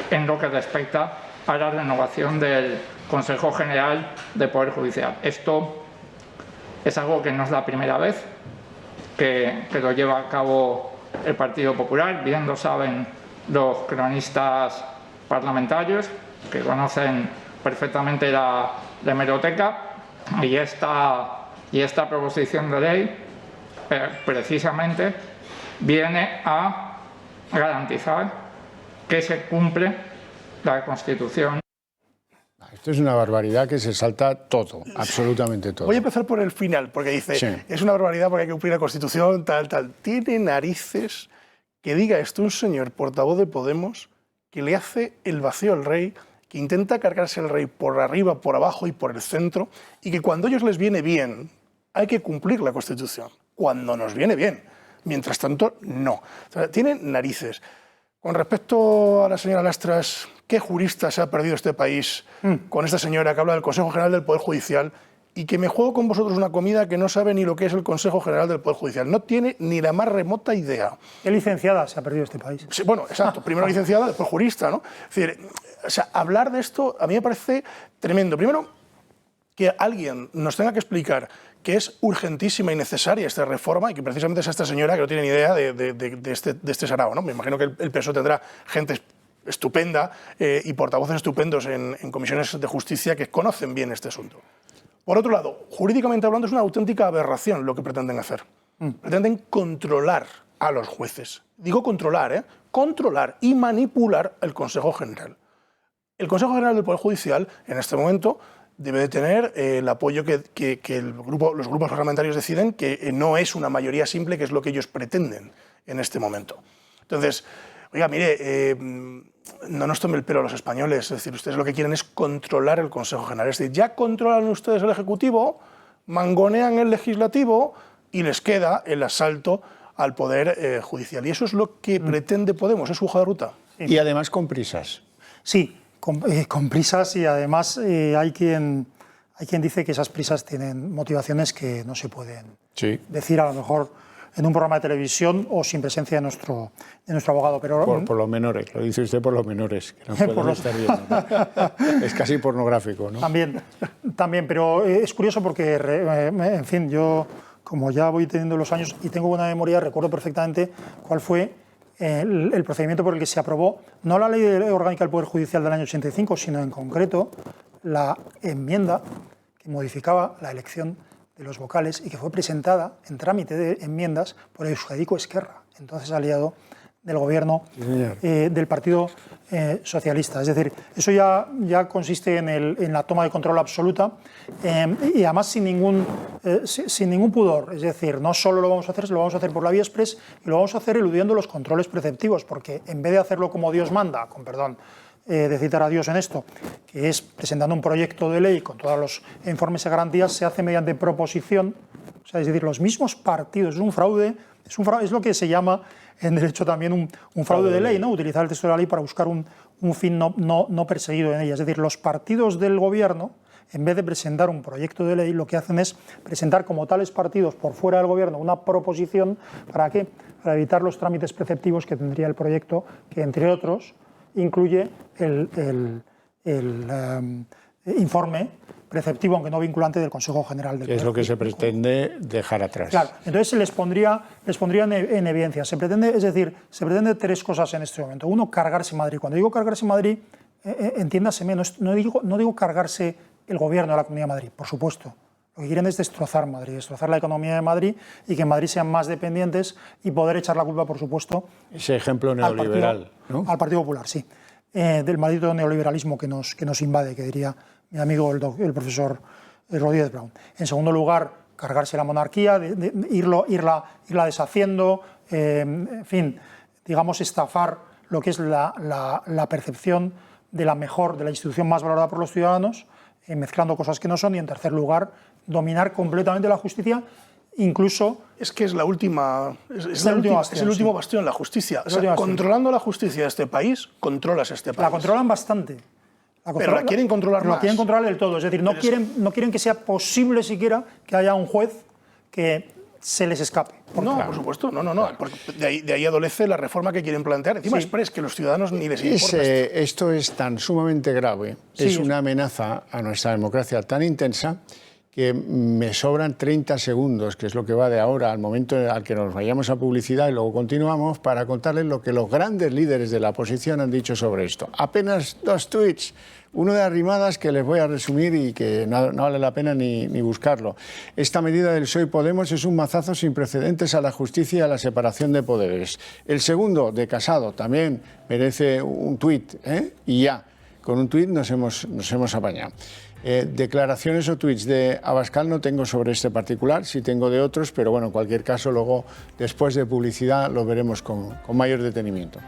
en lo que respecta a la renovación del Consejo General del Poder Judicial. Esto es algo que no es la primera vez que lo lleva a cabo el Partido Popular. Bien lo saben los cronistas parlamentarios, que conocen perfectamente la hemeroteca, y esta proposición de ley precisamente viene a garantizar que se cumple la Constitución. Esto es una barbaridad que se salta todo, absolutamente todo. Voy a empezar por el final, porque dice, sí, es una barbaridad porque hay que cumplir la Constitución, tal. Tiene narices que diga esto un señor portavoz de Podemos que le hace el vacío al rey, que intenta cargarse al rey por arriba, por abajo y por el centro, y que cuando a ellos les viene bien hay que cumplir la Constitución, cuando nos viene bien. Mientras tanto, no. O sea, tienen narices. Con respecto a la señora Lastras, ¿qué jurista se ha perdido este país con esta señora que habla del Consejo General del Poder Judicial y que me juego con vosotros una comida que no sabe ni lo que es el Consejo General del Poder Judicial? No tiene ni la más remota idea. ¿Qué licenciada se ha perdido este país? Sí, bueno, exacto. Primero licenciada, después jurista, ¿no? Es decir, o sea, hablar de esto a mí me parece tremendo. Primero, que alguien nos tenga que explicar que es urgentísima y necesaria esta reforma y que precisamente es esta señora que no tiene ni idea de este sarao, ¿no? Me imagino que el PSOE tendrá gente estupenda y portavoces estupendos en comisiones de justicia que conocen bien este asunto. Por otro lado, jurídicamente hablando, es una auténtica aberración lo que pretenden hacer. Pretenden controlar a los jueces. Digo controlar, controlar y manipular el Consejo General. El Consejo General del Poder Judicial, en este momento, debe de tener el apoyo que los grupos parlamentarios deciden, que no es una mayoría simple, que es lo que ellos pretenden. en este momento. Entonces, oiga, mire, no nos tome el pelo a los españoles, es decir, ustedes lo que quieren es controlar el Consejo General, es decir, ya controlan ustedes el Ejecutivo, mangonean el Legislativo y les queda el asalto al Poder Judicial. Y eso es lo que pretende Podemos, es su hoja de ruta. Y además con prisas. Sí, con prisas, y además hay quien dice que esas prisas tienen motivaciones que no se pueden decir a lo mejor en un programa de televisión o sin presencia de nuestro abogado. Pero por los menores, lo dice usted por los menores, que no pueden estar viendo, ¿no? Es casi pornográfico, ¿no? También, pero es curioso porque, en fin, yo como ya voy teniendo los años y tengo buena memoria, recuerdo perfectamente cuál fue el procedimiento por el que se aprobó, no la ley orgánica del Poder Judicial del año 85, sino en concreto la enmienda que modificaba la elección de los vocales y que fue presentada en trámite de enmiendas por Euskadiko Esquerra, entonces aliado del gobierno del Partido Socialista. Es decir, eso ya consiste en la toma de control absoluta y además sin ningún pudor. Es decir, no solo lo vamos a hacer por la vía express y lo vamos a hacer eludiendo los controles preceptivos, porque en vez de hacerlo como Dios manda, con perdón de citar a Dios en esto, que es presentando un proyecto de ley con todos los informes y garantías, se hace mediante proposición. O sea, es decir, los mismos partidos, es un fraude, es lo que se llama en derecho también un fraude de ley, ¿no? Utilizar el texto de la ley para buscar un fin no perseguido en ella. Es decir, los partidos del gobierno, en vez de presentar un proyecto de ley, lo que hacen es presentar como tales partidos por fuera del gobierno una proposición. ¿Para qué? Para evitar los trámites preceptivos que tendría el proyecto, que entre otros incluye el informe preceptivo, aunque no vinculante, del Consejo General del Poder. Es lo que se pretende dejar atrás. Claro, entonces se les pondría en evidencia. Se pretende tres cosas en este momento. Uno, cargarse Madrid. Cuando digo cargarse Madrid, entiéndaseme, no digo cargarse el gobierno de la Comunidad de Madrid, por supuesto. Lo que quieren es destrozar Madrid, destrozar la economía de Madrid y que en Madrid sean más dependientes y poder echar la culpa, por supuesto, ese ejemplo neoliberal, al Partido Popular, sí, del maldito neoliberalismo que nos invade, que diría mi amigo el profesor Rodríguez Brown. En segundo lugar, cargarse la monarquía, irla deshaciendo, en fin, digamos, estafar lo que es la percepción de la institución más valorada por los ciudadanos, mezclando cosas que no son. Y en tercer lugar, dominar completamente la justicia, incluso... Es que es la última... Es el último bastión, la justicia. O sea, controlando la justicia de este país, controlas este país. La controlan bastante. Pero la quieren controlar más. La quieren controlar del todo. Es decir, no quieren que sea posible siquiera que haya un juez que se les escape. Por supuesto. No. De ahí adolece la reforma que quieren plantear. Encima es que los ciudadanos ni les importa. Esto es tan sumamente grave. Es una amenaza a nuestra democracia tan intensa que me sobran 30 segundos, que es lo que va de ahora al momento al que nos vayamos a publicidad y luego continuamos, para contarles lo que los grandes líderes de la oposición han dicho sobre esto. Apenas 2 tweets, uno de Arrimadas que les voy a resumir y que no vale la pena ni buscarlo. Esta medida del PSOE y Podemos es un mazazo sin precedentes a la justicia y a la separación de poderes. El segundo, de Casado, también merece un tuit, y ya, con un tuit nos hemos apañado. Declaraciones o tweets de Abascal no tengo sobre este particular, sí tengo de otros, pero bueno, en cualquier caso, luego, después de publicidad, lo veremos con mayor detenimiento.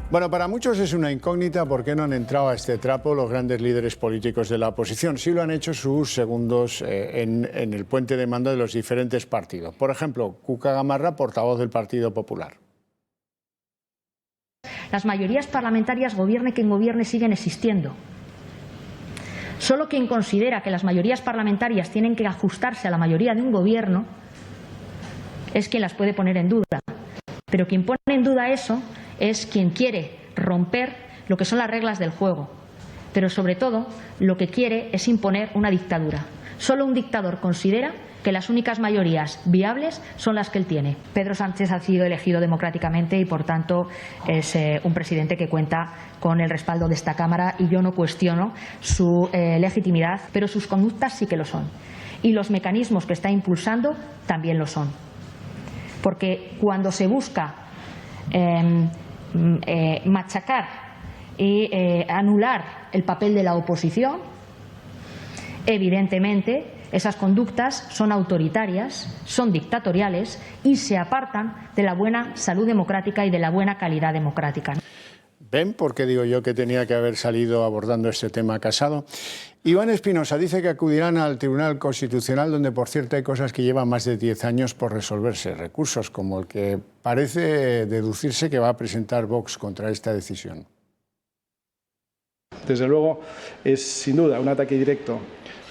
Bueno, para muchos es una incógnita por qué no han entrado a este trapo los grandes líderes políticos de la oposición. Sí lo han hecho sus segundos en el puente de mando de los diferentes partidos. Por ejemplo, Cuca Gamarra, portavoz del Partido Popular. Las mayorías parlamentarias, gobierne quien gobierne, siguen existiendo. Solo quien considera que las mayorías parlamentarias tienen que ajustarse a la mayoría de un gobierno es quien las puede poner en duda. Pero quien pone en duda eso es quien quiere romper lo que son las reglas del juego. Pero sobre todo, lo que quiere es imponer una dictadura. Solo un dictador considera que las únicas mayorías viables son las que él tiene. Pedro Sánchez ha sido elegido democráticamente y, por tanto, es un presidente que cuenta con el respaldo de esta Cámara, y yo no cuestiono su legitimidad, pero sus conductas sí que lo son. Y los mecanismos que está impulsando también lo son. Porque cuando se busca machacar y anular el papel de la oposición, Evidentemente, esas conductas son autoritarias, son dictatoriales y se apartan de la buena salud democrática y de la buena calidad democrática. ¿Ven por qué digo yo que tenía que haber salido abordando este tema Casado? Iván Espinosa dice que acudirán al Tribunal Constitucional, donde, por cierto, hay cosas que llevan más de 10 años por resolverse, recursos como el que parece deducirse que va a presentar Vox contra esta decisión. Desde luego, es sin duda un ataque directo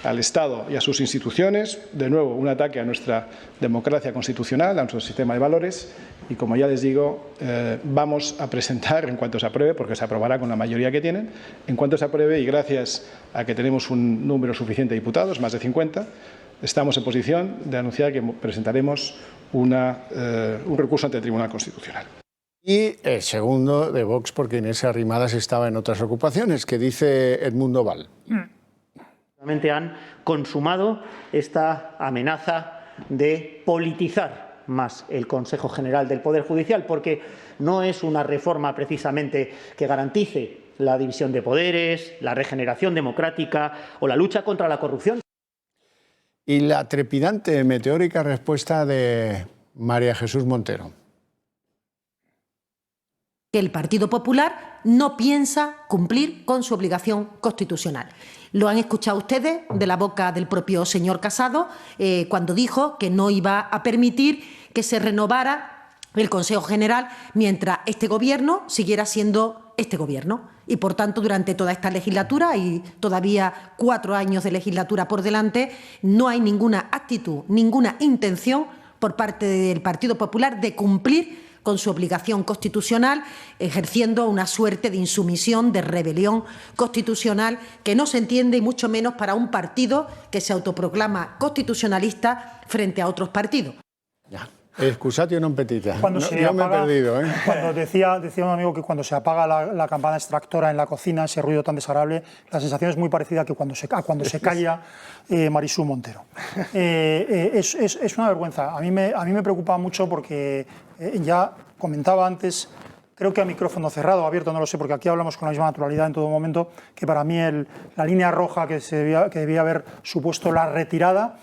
al Estado y a sus instituciones, de nuevo un ataque a nuestra democracia constitucional, a nuestro sistema de valores, y como ya les digo, vamos a presentar en cuanto se apruebe, porque se aprobará con la mayoría que tienen, en cuanto se apruebe, y gracias a que tenemos un número suficiente de diputados, más de 50, estamos en posición de anunciar que presentaremos un recurso ante el Tribunal Constitucional. Y el segundo de Vox, porque Inés Arrimadas estaba en otras ocupaciones, que dice Edmundo Val. Han consumado esta amenaza de politizar más el Consejo General del Poder Judicial, porque no es una reforma precisamente que garantice la división de poderes, la regeneración democrática o la lucha contra la corrupción. Y la trepidante, meteórica respuesta de María Jesús Montero. Que el Partido Popular no piensa cumplir con su obligación constitucional. Lo han escuchado ustedes de la boca del propio señor Casado cuando dijo que no iba a permitir que se renovara el Consejo General mientras este Gobierno siguiera siendo este Gobierno. Y, por tanto, durante toda esta legislatura y todavía 4 años de legislatura por delante, no hay ninguna actitud, ninguna intención por parte del Partido Popular de cumplir con su obligación constitucional, ejerciendo una suerte de insumisión, de rebelión constitucional que no se entiende, y mucho menos para un partido que se autoproclama constitucionalista frente a otros partidos. Excusatio non petita. Cuando me he perdido. Cuando decía un amigo que cuando se apaga la campana extractora en la cocina, ese ruido tan desagradable, la sensación es muy parecida que cuando se calla Marisú Montero. Es una vergüenza. A mí me preocupa mucho porque ya comentaba antes, creo que a micrófono cerrado o abierto, no lo sé, porque aquí hablamos con la misma naturalidad en todo momento, que para mí la línea roja que debía haber supuesto la retirada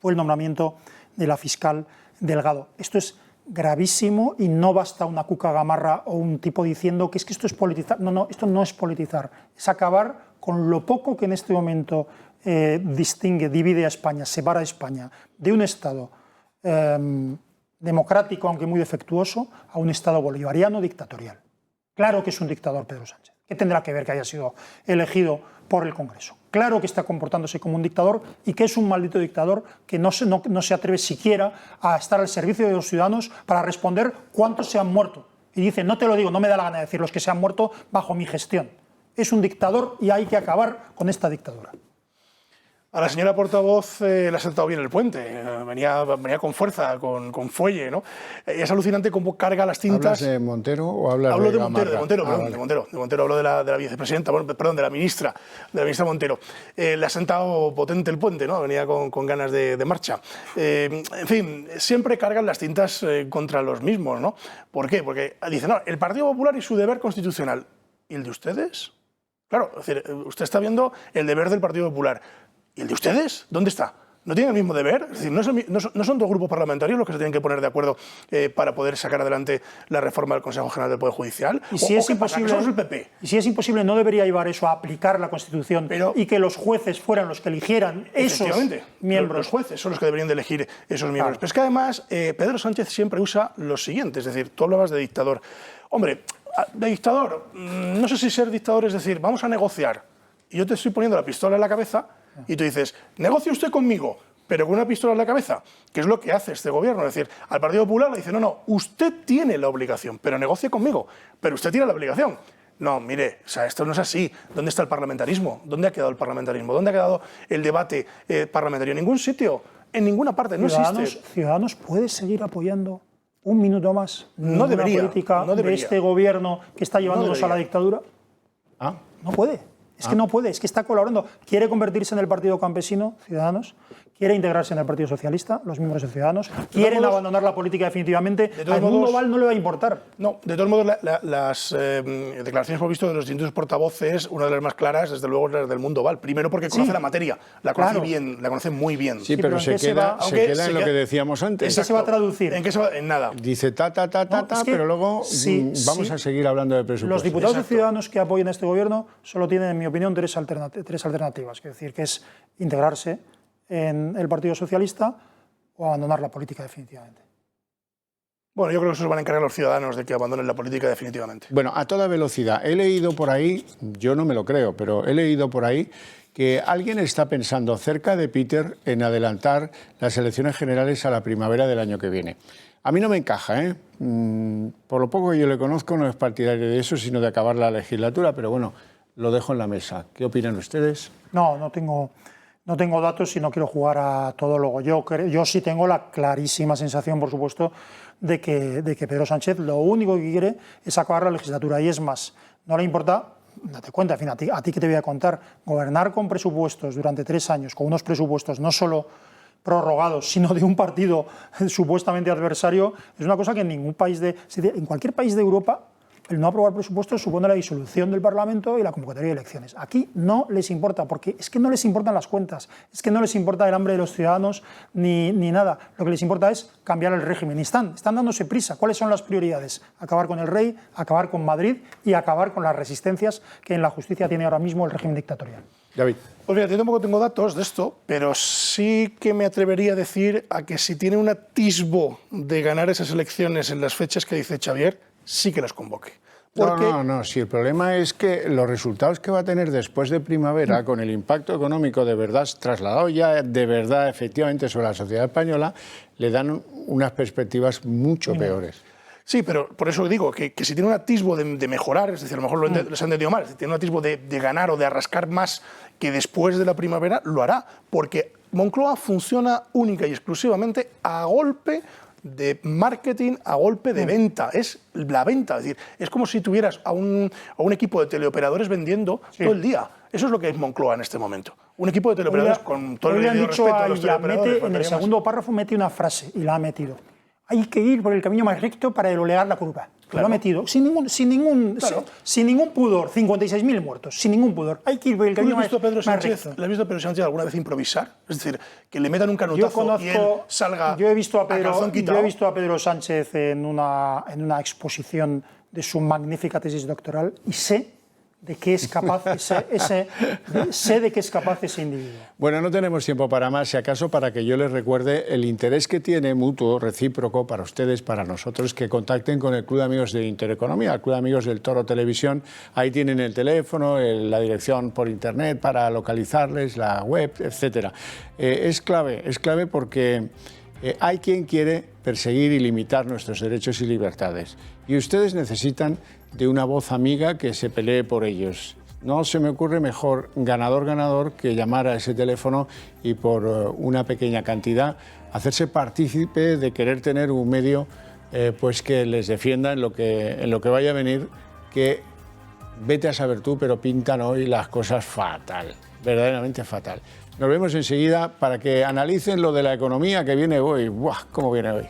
fue el nombramiento de la fiscal Delgado. Esto es gravísimo y no basta una cuca gamarra o un tipo diciendo que es que esto es politizar. No, esto no es politizar. Es acabar con lo poco que en este momento divide a España, separa a España de un Estado democrático, aunque muy defectuoso, a un Estado bolivariano dictatorial. Claro que es un dictador Pedro Sánchez. ¿Qué tendrá que ver que haya sido elegido por el Congreso? Claro que está comportándose como un dictador y que es un maldito dictador que no se atreve siquiera a estar al servicio de los ciudadanos para responder cuántos se han muerto. Y dice, no te lo digo, no me da la gana de decir los que se han muerto bajo mi gestión. Es un dictador y hay que acabar con esta dictadura. A la señora portavoz le ha sentado bien el puente, venía con fuerza, con fuelle, ¿no? Es alucinante cómo carga las tintas. ¿Hablas de Montero o hablas Hablo de Montero, Gamarra? de Montero, hablo de la vicepresidenta, perdón, de la ministra Montero. Le ha sentado potente el puente, ¿no? Venía con ganas de marcha. En fin, siempre cargan las tintas contra los mismos, ¿no? ¿Por qué? Porque dicen, no, el Partido Popular y su deber constitucional. ¿Y el de ustedes? Claro, es decir, usted está viendo el deber del Partido Popular. ¿Y el de ustedes? ¿Dónde está? ¿No tienen el mismo deber? Es decir, ¿no son dos grupos parlamentarios los que se tienen que poner de acuerdo para poder sacar adelante la reforma del Consejo General del Poder Judicial? Y si es imposible, ¿somos el PP? Y si es imposible, ¿no debería llevar eso a aplicar la Constitución y que los jueces fueran los que eligieran esos miembros? Los jueces son los que deberían de elegir esos miembros. Claro. Pero es que además Pedro Sánchez siempre usa lo siguiente, es decir, tú hablabas de dictador. Hombre, de dictador, no sé si ser dictador es decir, vamos a negociar y yo te estoy poniendo la pistola en la cabeza y tú dices, negocie usted conmigo, pero con una pistola en la cabeza, que es lo que hace este gobierno. Es decir, al Partido Popular le dice, no, usted tiene la obligación, pero negocie conmigo, pero usted tiene la obligación. No, mire, o sea, esto no es así. ¿Dónde está el parlamentarismo? ¿Dónde ha quedado el parlamentarismo? ¿Dónde ha quedado el debate parlamentario? En ningún sitio, en ninguna parte, no existe. ¿Ciudadanos puede seguir apoyando un minuto más no debería, política de este gobierno que está llevándonos a la dictadura? No puede. Es que no puede, es que está colaborando. Quiere convertirse en el partido campesino, Ciudadanos, quiere integrarse en el Partido Socialista, los miembros de Ciudadanos, quieren abandonar la política definitivamente. Al mundo Val no le va a importar. No, de todos modos, las declaraciones por visto de los distintos portavoces, una de las más claras, desde luego, es la del mundo Val. Primero porque conoce la materia, la conoce bien, la conoce muy bien. Sí, pero se queda en lo que decíamos antes. ¿En qué se va a traducir? En nada. Dice pero luego vamos a seguir hablando de presupuestos. Los diputados de Ciudadanos que apoyen a este gobierno solo tienen, en mi opinión, tres alternativas. Es decir, que es integrarse en el Partido Socialista o abandonar la política definitivamente. Bueno, yo creo que eso se van a encargar los ciudadanos de que abandonen la política definitivamente. Bueno, a toda velocidad. He leído por ahí, yo no me lo creo, pero he leído por ahí que alguien está pensando cerca de Peter en adelantar las elecciones generales a la primavera del año que viene. A mí no me encaja, ¿eh? Por lo poco que yo le conozco, no es partidario de eso, sino de acabar la legislatura, pero bueno, lo dejo en la mesa. ¿Qué opinan ustedes? No tengo datos y no quiero jugar a todólogo. Yo sí tengo la clarísima sensación, por supuesto, de que Pedro Sánchez lo único que quiere es acabar la legislatura. Y es más, no le importa, date cuenta, en fin, a ti que te voy a contar, gobernar con presupuestos durante 3 años, con unos presupuestos no solo prorrogados, sino de un partido supuestamente adversario, es una cosa que en cualquier país de Europa, el no aprobar presupuestos supone la disolución del Parlamento y la convocatoria de elecciones. Aquí no les importa, porque es que no les importan las cuentas, es que no les importa el hambre de los ciudadanos ni nada. Lo que les importa es cambiar el régimen. Y están dándose prisa. ¿Cuáles son las prioridades? Acabar con el rey, acabar con Madrid y acabar con las resistencias que en la justicia tiene ahora mismo el régimen dictatorial. David. Pues mira, yo tampoco tengo datos de esto, pero sí que me atrevería a decir a que si tiene un atisbo de ganar esas elecciones en las fechas que dice Xavier, sí que las convoque. Porque... No, si el problema es que los resultados que va a tener después de primavera, con el impacto económico de verdad trasladado ya de verdad efectivamente sobre la sociedad española, le dan unas perspectivas mucho peores. Sí, pero por eso digo que si tiene un atisbo de mejorar, es decir, a lo mejor les han entendido mal, si tiene un atisbo de ganar o de arrascar más que después de la primavera, lo hará, porque Moncloa funciona única y exclusivamente a golpe de marketing, a golpe de venta. Es la venta, es decir, es como si tuvieras a un equipo de teleoperadores vendiendo todo el día. Eso es lo que es Moncloa en este momento. Un equipo de teleoperadores con todo el respeto a los teleoperadores. En el segundo párrafo mete una frase y la ha metido. Hay que ir por el camino más recto para doblegar la curva. Claro. Lo ha metido sin ningún pudor. 56.000 muertos, sin ningún pudor. Hay que ir por el camino más recto. ¿Le has visto a Pedro Sánchez alguna vez improvisar? Es decir, que le metan un canutazo y él salga Yo he visto a Pedro Sánchez en una exposición de su magnífica tesis doctoral y sé de qué es capaz sé de qué es capaz ese individuo. Bueno, no tenemos tiempo para más, si acaso para que yo les recuerde el interés que tiene mutuo, recíproco, para ustedes, para nosotros, que contacten con el Club de Amigos de Intereconomía, el Club de Amigos del Toro Televisión. Ahí tienen el teléfono, la dirección por internet para localizarles, la web, etcétera. Es clave porque hay quien quiere perseguir y limitar nuestros derechos y libertades. Y ustedes necesitan de una voz amiga que se pelee por ellos. No se me ocurre mejor ganador que llamar a ese teléfono y por una pequeña cantidad hacerse partícipe de querer tener un medio pues que les defienda en lo que vaya a venir, que vete a saber tú, pero pintan hoy las cosas fatal, verdaderamente fatal. Nos vemos enseguida para que analicen lo de la economía que viene hoy. ¡Buah! ¿Cómo viene hoy?